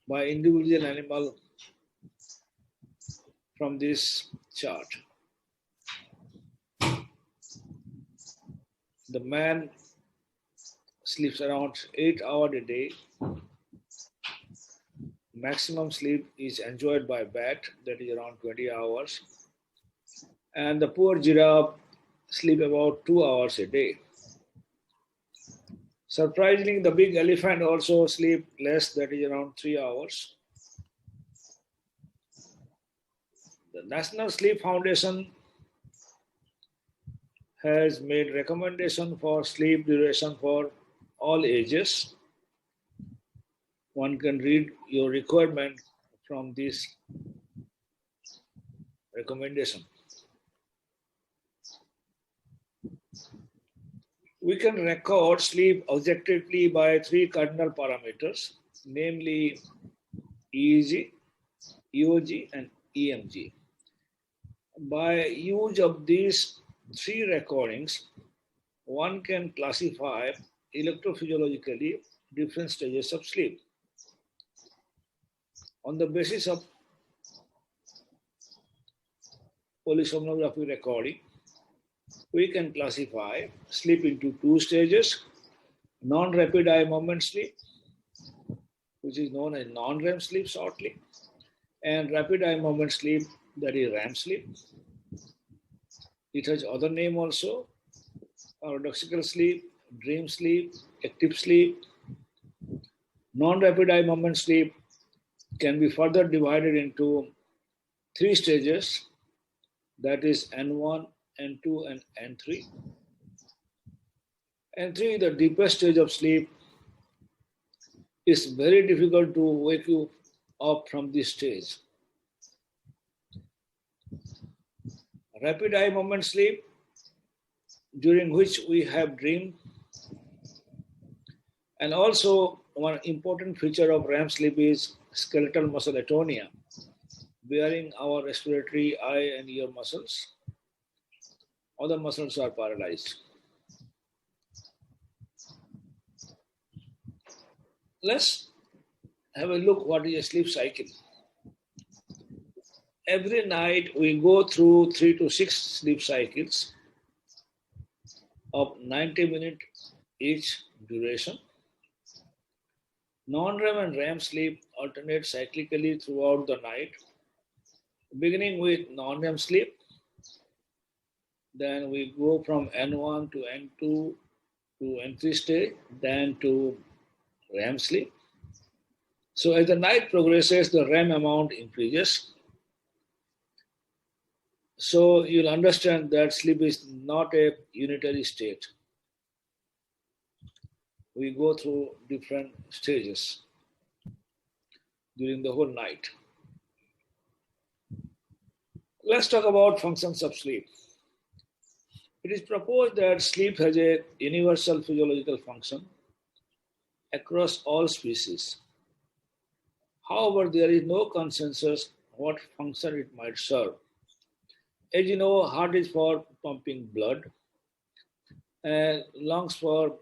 by individual animal from this chart. The man sleeps around 8 hours a day. Maximum sleep is enjoyed by bat, that is around 20 hours. And the poor giraffe sleep about 2 hours a day. Surprisingly, the big elephant also sleep less, that is around 3 hours. The National Sleep Foundation has made recommendation for sleep duration for all ages. One can read your requirement from this recommendation. We can record sleep objectively by three cardinal parameters, namely EEG, EOG, and EMG. By use of these three recordings, one can classify electrophysiologically different stages of sleep. On the basis of polysomnography recording, we can classify sleep into two stages: non-rapid eye movement sleep, which is known as non-REM sleep shortly, and rapid eye movement sleep, that is REM sleep. It has other name also: paradoxical sleep, dream sleep, active sleep. Non-rapid eye movement sleep can be further divided into three stages, that is N1, N2, and N3. N3 is the deepest stage of sleep. It's very difficult to wake you up from this stage. Rapid eye movement sleep, during which we have dream. And also one important feature of REM sleep is skeletal muscle atonia, bearing our respiratory, eye and ear muscles. Other muscles are paralyzed. Let's have a look what is a sleep cycle. Every night we go through 3 to 6 sleep cycles of 90 minutes each duration. Non-REM and REM sleep alternate cyclically throughout the night, beginning with non-REM sleep. Then we go from N1 to N2 to N3 stage, then to REM sleep. So as the night progresses, the REM amount increases. So you'll understand that sleep is not a unitary state. We go through different stages during the whole night. Let's talk about functions of sleep. It is proposed that sleep has a universal physiological function across all species. However, there is no consensus what function it might serve. As you know, heart is for pumping blood, and lungs for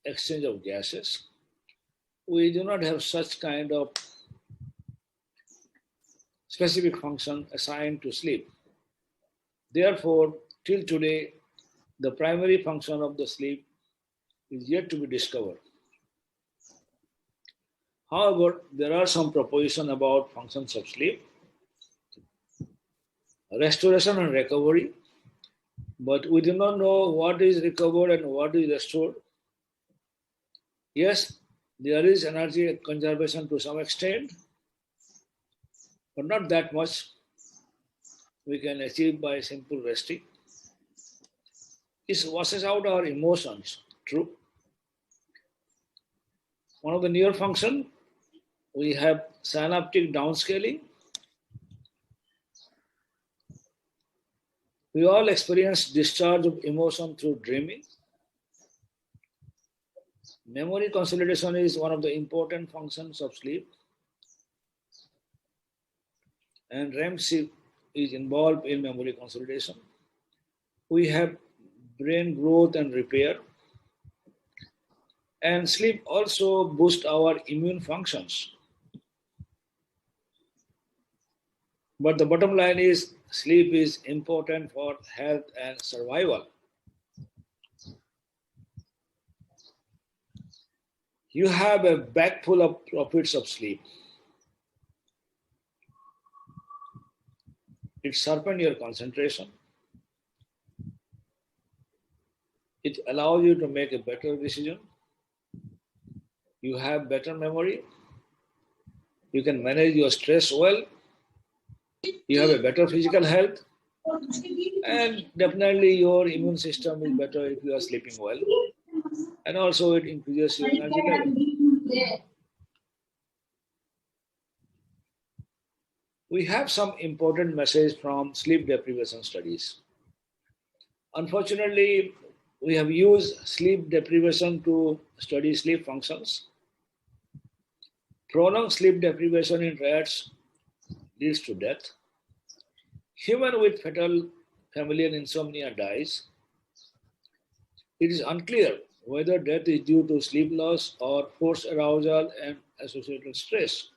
exchange of gases. We do not have such kind of specific function assigned to sleep. Therefore, till today, the primary function of the sleep is yet to be discovered. However, there are some propositions about functions of sleep, restoration and recovery, but we do not know what is recovered and what is restored. Yes, there is energy conservation to some extent, but not that much we can achieve by simple resting. It washes out our emotions, true. One of the near function, we have synaptic downscaling. We all experience discharge of emotion through dreaming. Memory consolidation is one of the important functions of sleep. And REM sleep is involved in memory consolidation. We have brain growth and repair. And sleep also boosts our immune functions. But the bottom line is sleep is important for health and survival. You have a bag full of profits of sleep. It sharpens your concentration. It allows you to make a better decision. You have better memory. You can manage your stress well. You have a better physical health. And definitely your immune system is better if you are sleeping well. And also it increases your energy level. We have some important message from sleep deprivation studies. Unfortunately, We have used sleep deprivation to study sleep functions. Prolonged sleep deprivation in rats leads to death. Human with fatal familial insomnia dies. It is unclear whether death is due to sleep loss or forced arousal and associated stress.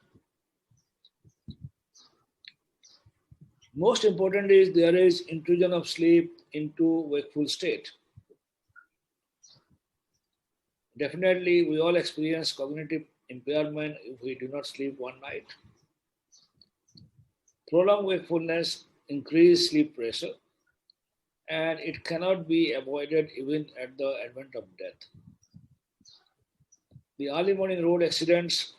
Most important is there is intrusion of sleep into wakeful state. Definitely, we all experience cognitive impairment if we do not sleep one night. Prolonged wakefulness increases sleep pressure, and it cannot be avoided even at the advent of death. The early morning road accidents,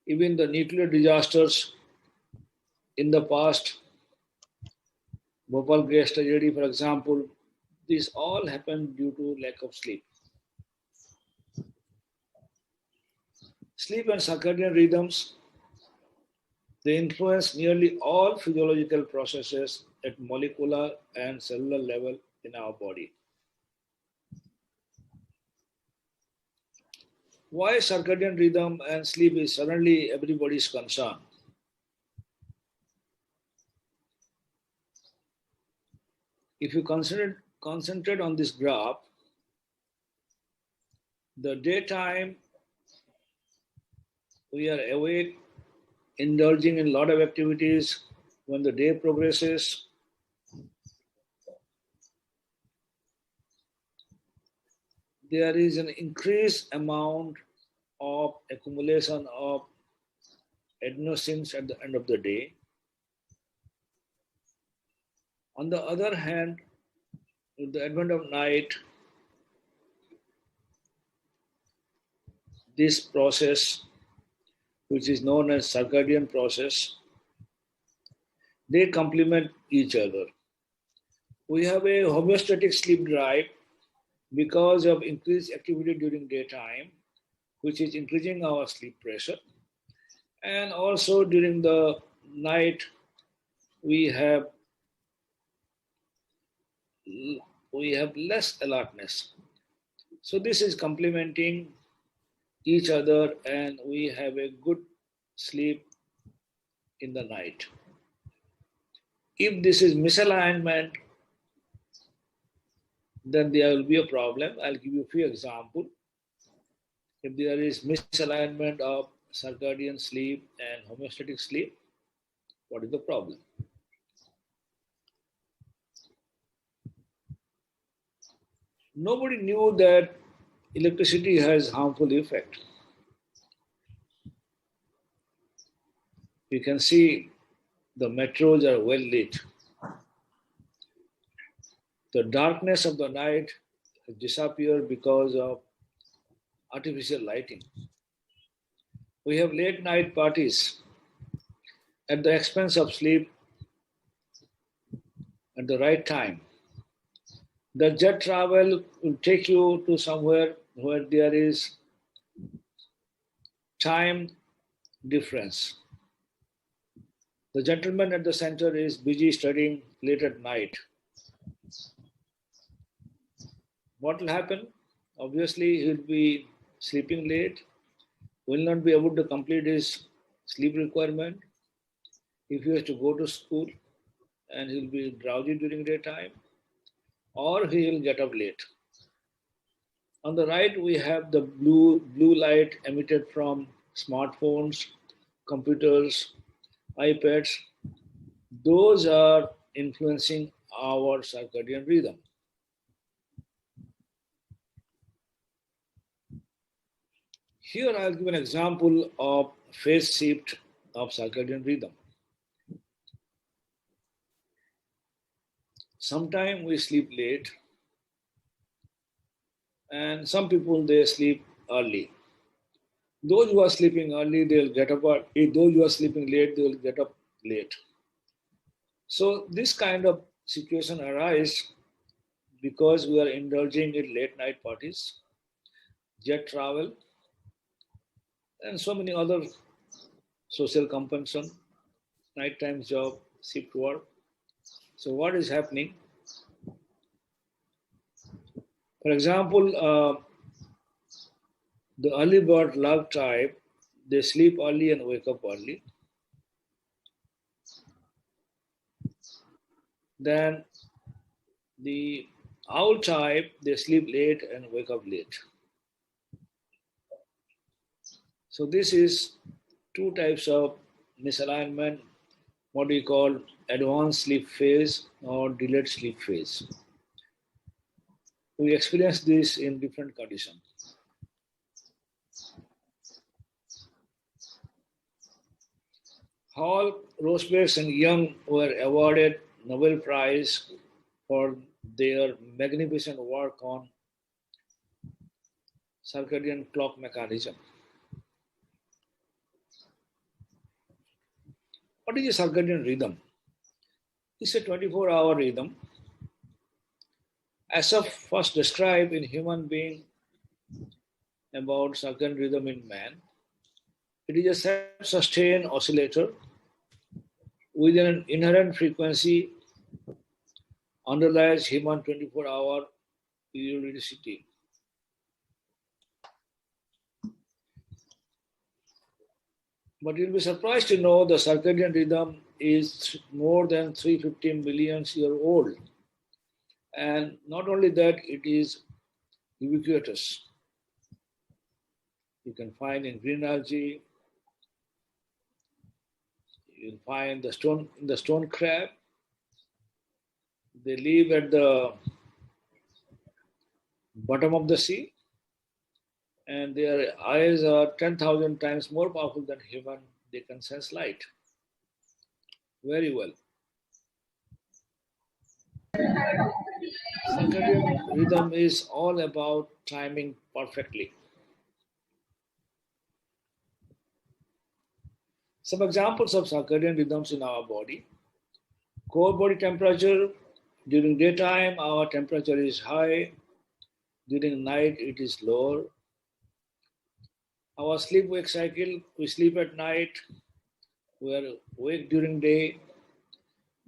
even the nuclear disasters in the past, Bhopal gas tragedy, for example, these all happened due to lack of sleep. Sleep and circadian rhythms, they influence nearly all physiological processes at molecular and cellular level in our body. Why circadian rhythm and sleep is suddenly everybody's concern? If you concentrate on this graph, the daytime we are awake, indulging in a lot of activities. When the day progresses, there is an increased amount of accumulation of adenosines at the end of the day. On the other hand, with the advent of night, this process, which is known as circadian process, they complement each other. We have a homeostatic sleep drive because of increased activity during daytime, which is increasing our sleep pressure. And also during the night, we have less alertness. So this is complementing each other, and we have a good sleep in the night. If this is misalignment, then there will be a problem. I'll give you a few examples. If there is misalignment of circadian sleep and homeostatic sleep, what is the problem? Nobody knew that electricity has harmful effect. You can see the metros are well lit. The darkness of the night has disappeared because of artificial lighting. We have late night parties at the expense of sleep at the right time. The jet travel will take you to somewhere where there is time difference. The gentleman at the center is busy studying late at night. What will happen? Obviously, he'll be sleeping late, will not be able to complete his sleep requirement. If he has to go to school, and he'll be drowsy during daytime, or he will get up late. On the right, we have the blue light emitted from smartphones, computers, iPads. Those are influencing our circadian rhythm. Here I'll give an example of phase shift of circadian rhythm. Sometimes we sleep late, and some people, they sleep early. Those who are sleeping early, they'll get up early. Those who are sleeping late, they will get up late. So this kind of situation arises because we are indulging in late night parties, jet travel, and so many other social compensation, nighttime job, shift work. So what is happening? For example, the early bird lark type, they sleep early and wake up early. Then the owl type, they sleep late and wake up late. So this is two types of misalignment, what we call advanced sleep phase or delayed sleep phase. We experience this in different conditions. Hall, Rosberg, and Young were awarded Nobel Prize for their magnificent work on circadian clock mechanism. What is a circadian rhythm? It's a 24-hour rhythm. As of first described in human being about circadian rhythm in man, it is a self-sustained oscillator with an inherent frequency underlies human 24-hour periodicity. But you'll be surprised to know the circadian rhythm is more than 350 million years old. And not only that, it is ubiquitous. You can find in green algae, you can find the stone crab. They live at the bottom of the sea, and their eyes are 10,000 times more powerful than human. They can sense light very well. Circadian rhythm is all about timing perfectly. Some examples of circadian rhythms in our body. Core body temperature. During daytime, our temperature is high. During night, it is lower. Our sleep-wake cycle, we sleep at night, we are awake during day.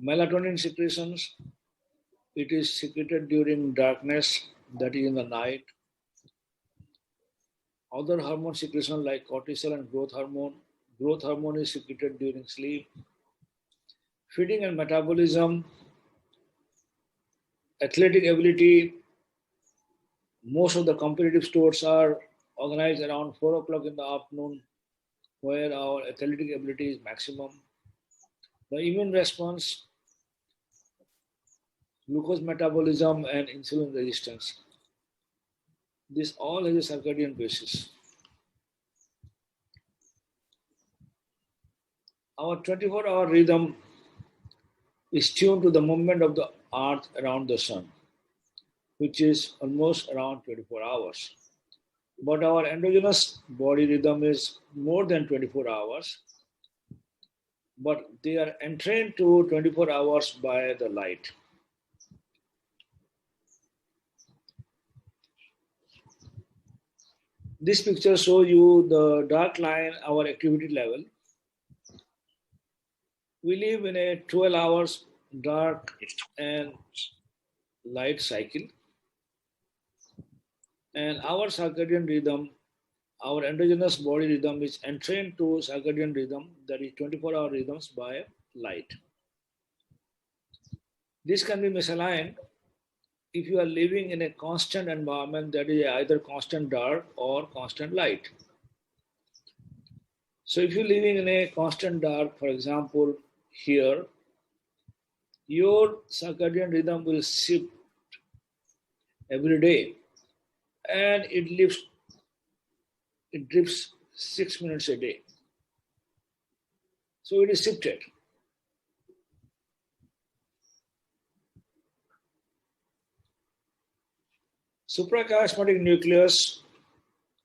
Melatonin secretions, it is secreted during darkness, that is in the night. Other hormone secretion like cortisol and growth hormone is secreted during sleep. Feeding and metabolism, athletic ability, most of the competitive sports are organized around 4 o'clock in the afternoon, where our athletic ability is maximum. The immune response, glucose metabolism, and insulin resistance. This all has a circadian basis. Our 24-hour rhythm is tuned to the movement of the earth around the sun, which is almost around 24 hours. But our endogenous body rhythm is more than 24 hours, but they are entrained to 24 hours by the light. This picture shows you the dark line, our activity level. We live in a 12 hours dark and light cycle. And our circadian rhythm, our endogenous body rhythm is entrained to circadian rhythm, that is 24-hour rhythms by light. This can be misaligned if you are living in a constant environment, that is either constant dark or constant light. So if you're living in a constant dark, for example, here, your circadian rhythm will shift every day, and it drifts 6 minutes a day. So it is shifted. Suprachiasmatic nucleus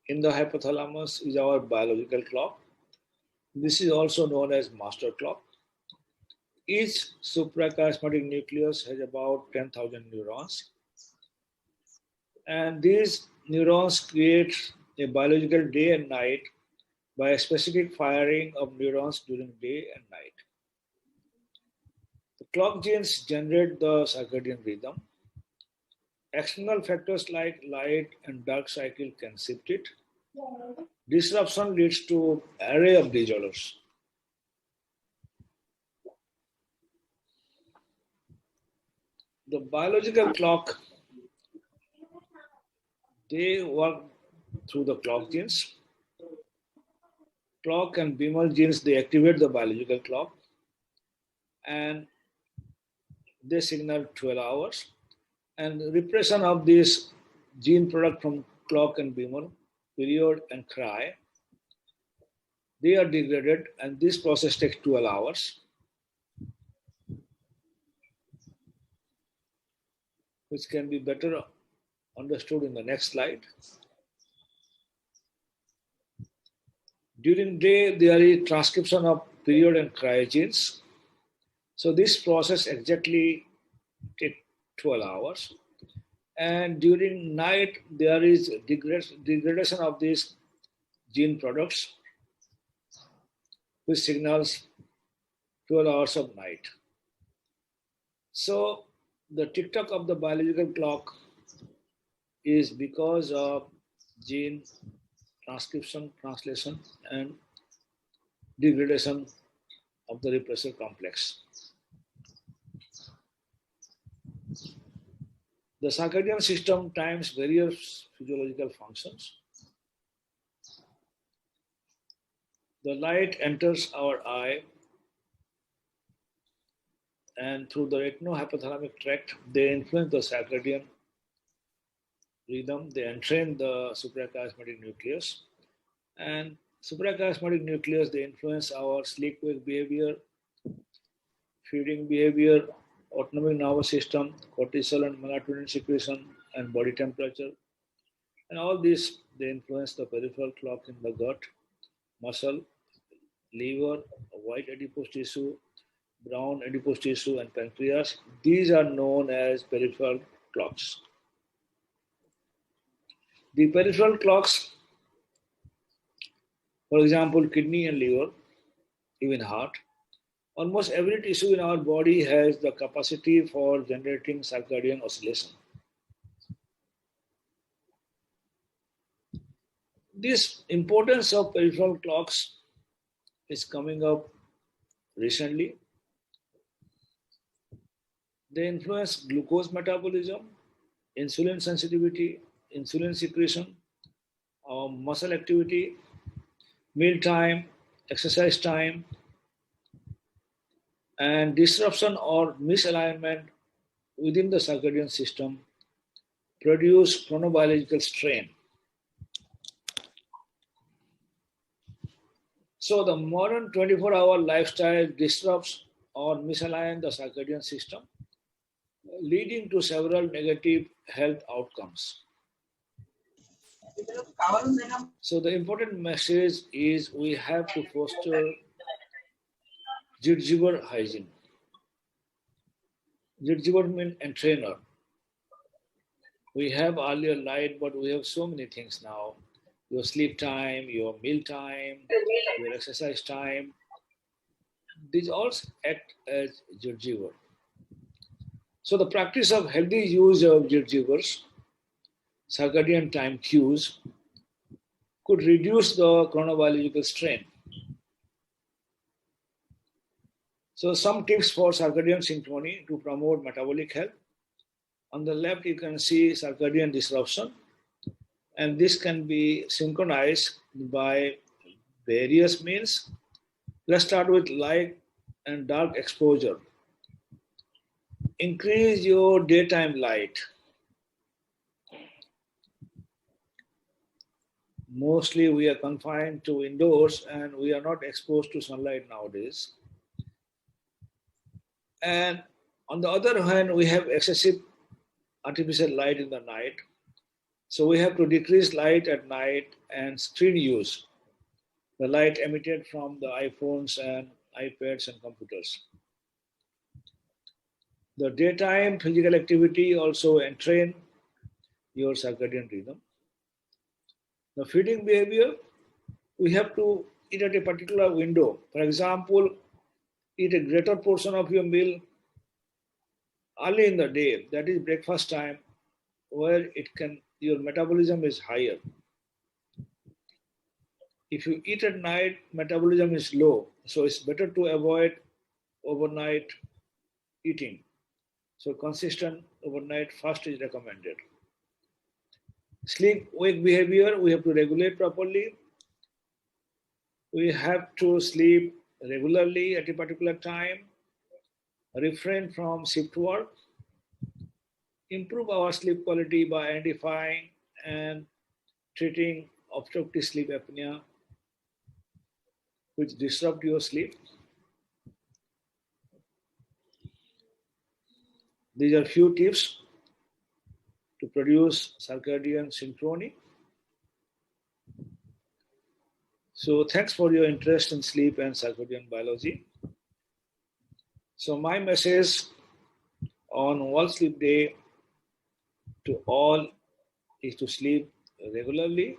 in the hypothalamus is our biological clock. This is also known as master clock. Each suprachiasmatic nucleus has about 10,000 neurons. And these neurons create a biological day and night by a specific firing of neurons during day and night. The clock genes generate the circadian rhythm. External factors like light and dark cycle can shift it. Disruption leads to array of disorders. The biological clock, they work through the clock genes. Clock and beamer genes, they activate the biological clock and they signal 12 hours. And repression of this gene product from clock and beamer, period and cry, they are degraded and this process takes 12 hours. Which can be better understood in the next slide. During day, there is transcription of period and cry genes. So this process exactly takes 12 hours. And during night, there is degradation of these gene products, which signals 12 hours of night. So the tick-tock of the biological clock is because of gene transcription, translation, and degradation of the repressor complex. The circadian system times various physiological functions. The light enters our eye and through the retinohypothalamic tract, they influence the circadian rhythm. They entrain the suprachiasmatic nucleus. And suprachiasmatic nucleus, they influence our sleep-wake behavior, feeding behavior, autonomic nervous system, cortisol and melatonin secretion, and body temperature. And all these, they influence the peripheral clock in the gut, muscle, liver, white adipose tissue, brown adipose tissue, and pancreas. These are known as peripheral clocks. The peripheral clocks, for example, kidney and liver, even heart, almost every tissue in our body has the capacity for generating circadian oscillation. This importance of peripheral clocks is coming up recently. They influence glucose metabolism, insulin sensitivity, insulin secretion, muscle activity, meal time, exercise time, and disruption or misalignment within the circadian system produce chronobiological strain. So the modern 24-hour lifestyle disrupts or misaligns the circadian system, leading to several negative health outcomes. So the important message is we have to foster gingival hygiene. Gingival means entrainer. We have earlier light, but we have so many things now. Your sleep time, your meal time, your exercise time. These all act as gingival. So the practice of healthy use of gingivals, circadian time cues, could reduce the chronobiological strain. So some tips for circadian synchrony to promote metabolic health. On the left, you can see circadian disruption, and this can be synchronized by various means. Let's start with light and dark exposure. Increase your daytime light. Mostly we are confined to indoors and we are not exposed to sunlight nowadays. And on the other hand, we have excessive artificial light in the night. So we have to decrease light at night and screen use, the light emitted from the iPhones and iPads and computers. The daytime physical activity also entrain your circadian rhythm. The feeding behavior, we have to eat at a particular window. For example, eat a greater portion of your meal early in the day, that is breakfast time, where your metabolism is higher. If you eat at night, metabolism is low, so it's better to avoid overnight eating. So consistent overnight fast is recommended. Sleep-wake behavior, we have to regulate properly. We have to sleep regularly at a particular time, refrain from shift work, improve our sleep quality by identifying and treating obstructive sleep apnea, which disrupt your sleep. These are few tips to produce circadian synchrony. So thanks for your interest in sleep and circadian biology. So my message on World Sleep Day to all is to sleep regularly,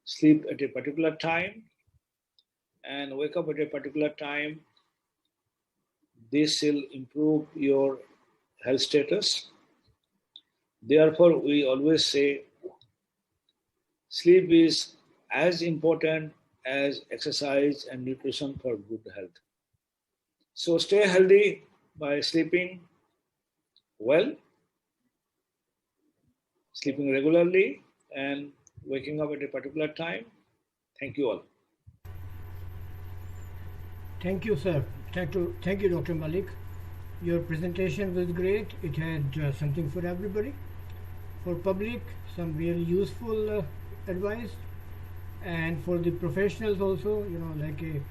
sleep at a particular time, and wake up at a particular time. This will improve your health status. Therefore, we always say sleep is as important as exercise and nutrition for good health. So stay healthy by sleeping well, sleeping regularly, and waking up at a particular time. Thank you all. Thank you, sir. Thank you, Dr. Mallick. Your presentation was great. It had something for everybody. For public, some really useful advice, and for the professionals also, like a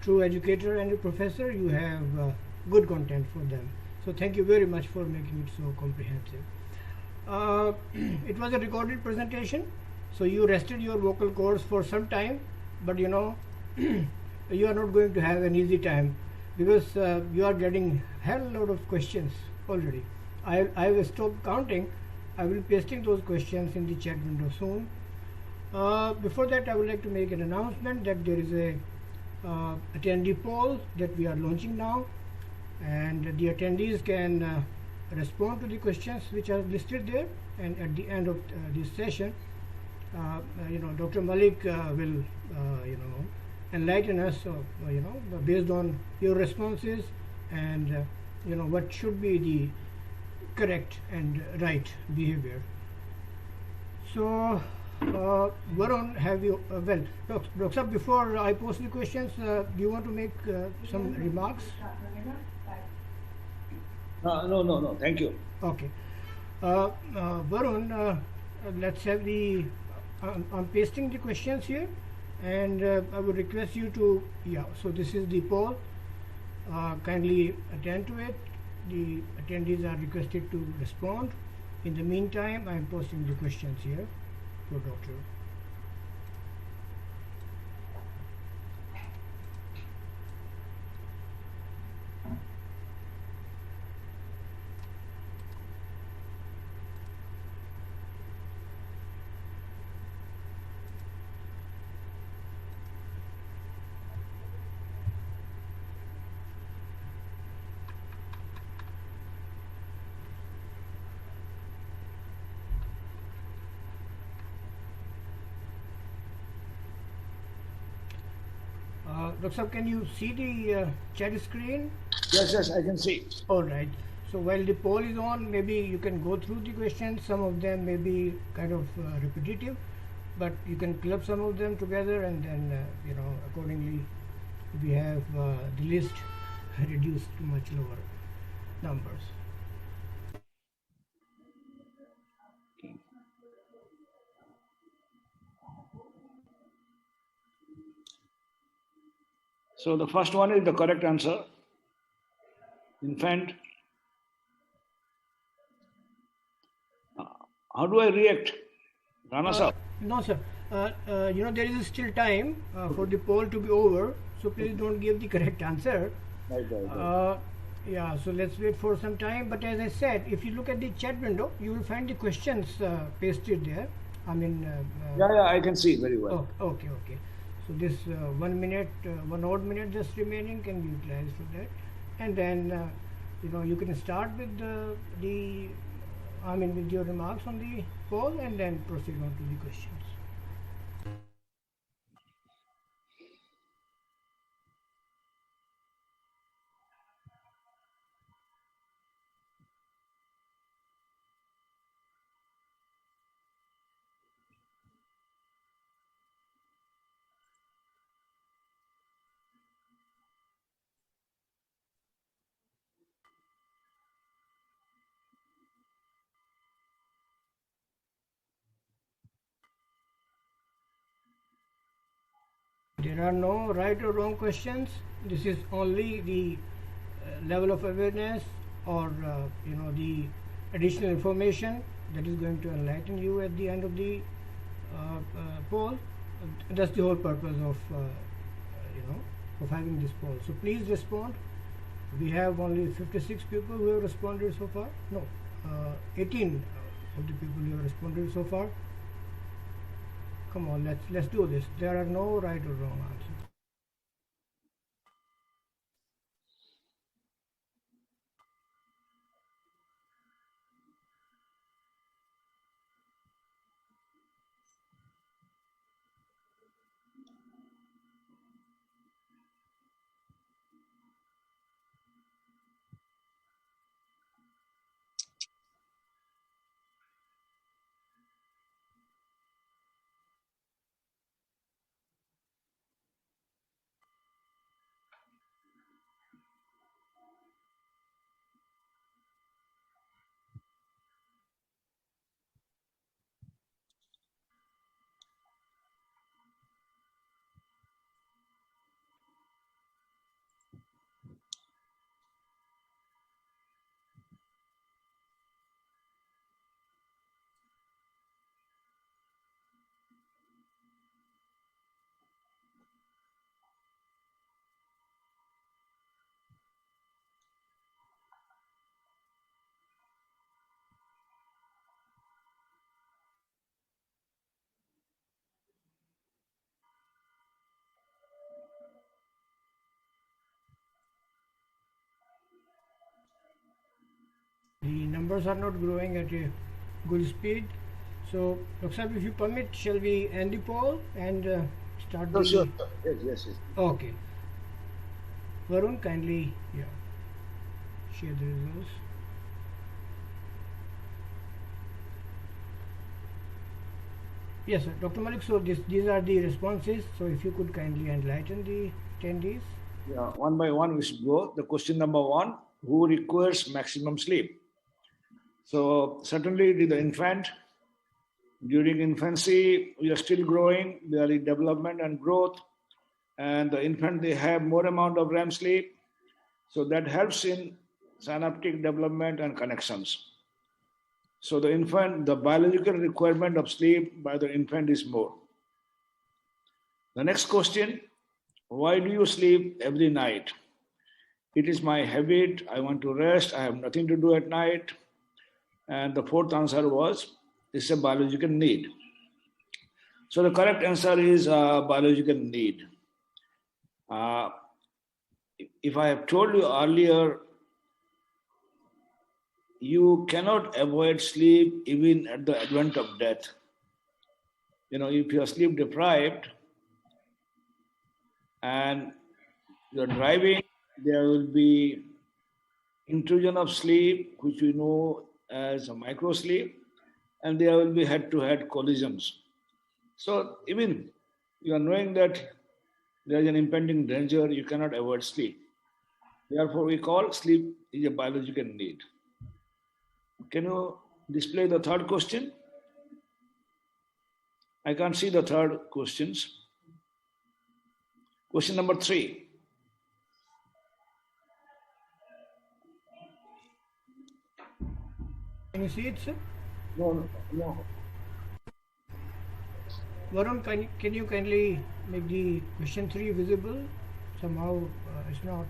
true educator and a professor, you have good content for them. So thank you very much for making it so comprehensive. It was a recorded presentation, so you rested your vocal cords for some time, but you are not going to have an easy time because you are getting hell lot of questions already. I will stop counting. I will be pasting those questions in the chat window soon. Before that, I would like to make an announcement that there is a attendee poll that we are launching now, and the attendees can respond to the questions which are listed there, and at the end of this session, Dr. Mallick will enlighten us based on your responses and what should be the correct and right behavior. So Varun, have you Dr. before I post the questions, do you want to make some remarks? No, thank you. Okay. Varun, let's have I'm pasting the questions here, and I would request you to, so this is the poll. Kindly attend to it. The attendees are requested to respond. In the meantime, I am posting the questions here for Dr. Dr. can you see the chat screen? Yes, I can see. All right. So while the poll is on, maybe you can go through the questions. Some of them may be kind of repetitive, but you can club some of them together, and then accordingly we have the list reduced to much lower numbers. So the first one is the correct answer. Infant. How do I react? Rana sir. No, sir. There is still time for the poll to be over, so please don't give the correct answer. Right. So let's wait for some time. But as I said, if you look at the chat window, you will find the questions pasted there. I mean. I can see very well. Okay. So this 1 minute, 1 odd minute just remaining can be utilized for that, and then you can start with the with your remarks on the poll, and then proceed on to the questions. There are no right or wrong questions. This is only the level of awareness, or the additional information that is going to enlighten you at the end of the poll. That's the whole purpose of of having this poll. So please respond. We have only 56 people who have responded so far. No, 18 of the people who have responded so far. Come on, let's do this. There are no right or wrong answers. The numbers are not growing at a good speed. So, Dr. Saab, if you permit, shall we end the poll and start the... Sure. Yes. Okay. Varun, kindly share the results. Yes, sir. Dr. Mallick, so these are the responses. So if you could kindly enlighten the attendees. Yeah, one by one we should go. The question number one, who requires maximum sleep? So certainly the infant. During infancy, we are still growing. We are in development and growth. And the infant, they have more amount of REM sleep. So that helps in synaptic development and connections. So the infant, the biological requirement of sleep by the infant is more. The next question, why do you sleep every night? It is my habit. I want to rest. I have nothing to do at night. And the fourth answer was, it's a biological need. So the correct answer is biological need. If I have told you earlier, you cannot avoid sleep even at the advent of death. If you are sleep deprived and you're driving, there will be intrusion of sleep, which we know as a micro sleep, and there will be head-to-head collisions. So even you are knowing that there is an impending danger, you cannot avoid sleep. Therefore, we call sleep is a biological need. Can you display the third question? I can't see the third questions. Question number 3. Can you see it, sir? No. Varun, can you kindly make the question 3 visible? Somehow it's not.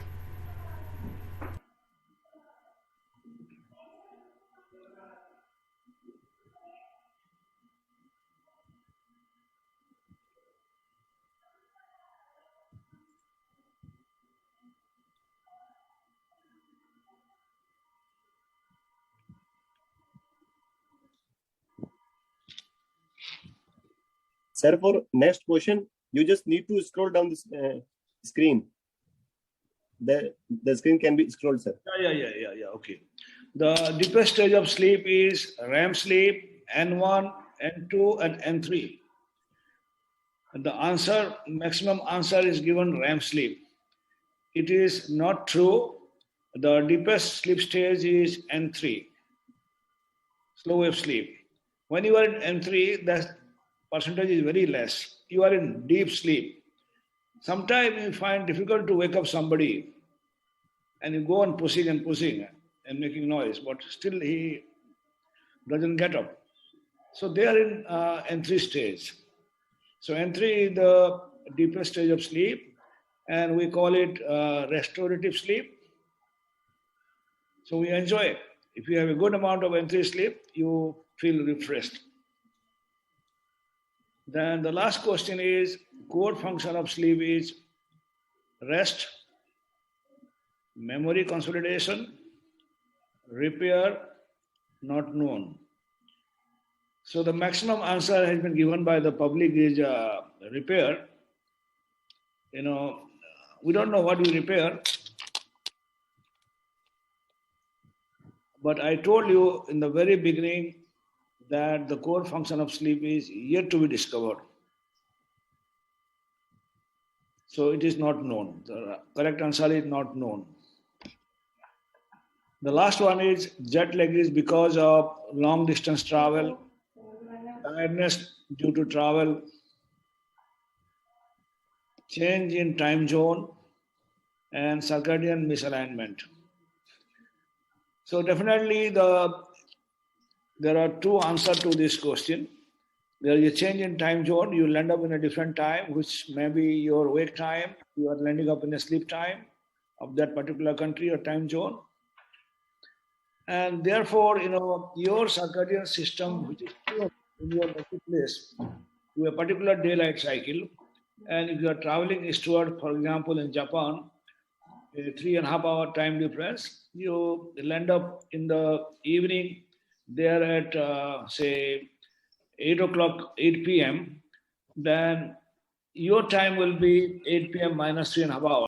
Sir, for next question, you just need to scroll down this screen. The screen can be scrolled, sir. Yeah. Okay. The deepest stage of sleep is REM sleep, N1, N2, and N3. And the answer, maximum answer is given REM sleep. It is not true. The deepest sleep stage is N3, slow wave sleep. When you are in N3, the percentage is very less. You are in deep sleep. Sometimes you find difficult to wake up somebody and you go on pushing and making noise, but still he doesn't get up. So they are in N3 stage. So N3 is the deepest stage of sleep, and we call it restorative sleep. So we enjoy it. If you have a good amount of N3 sleep, you feel refreshed. Then the last question is, core function of sleep is rest, memory consolidation, repair, not known. So the maximum answer has been given by the public is repair. We don't know what we repair. But I told you in the very beginning that the core function of sleep is yet to be discovered. So it is not known. The correct answer is not known. The last one is jet lag is because of long distance travel, tiredness due to travel, change in time zone, and circadian misalignment. So definitely there are two answers to this question. There is a change in time zone. You will end up in a different time, which may be your wake time. You are landing up in a sleep time of that particular country or time zone. And therefore, your circadian system, which is in your place, to a particular daylight cycle. And if you are traveling eastward, for example, in Japan, a 3.5 hour time difference, you will end up in the evening there at, say, 8 p.m., then your time will be 8 p.m. minus 3.5 hours.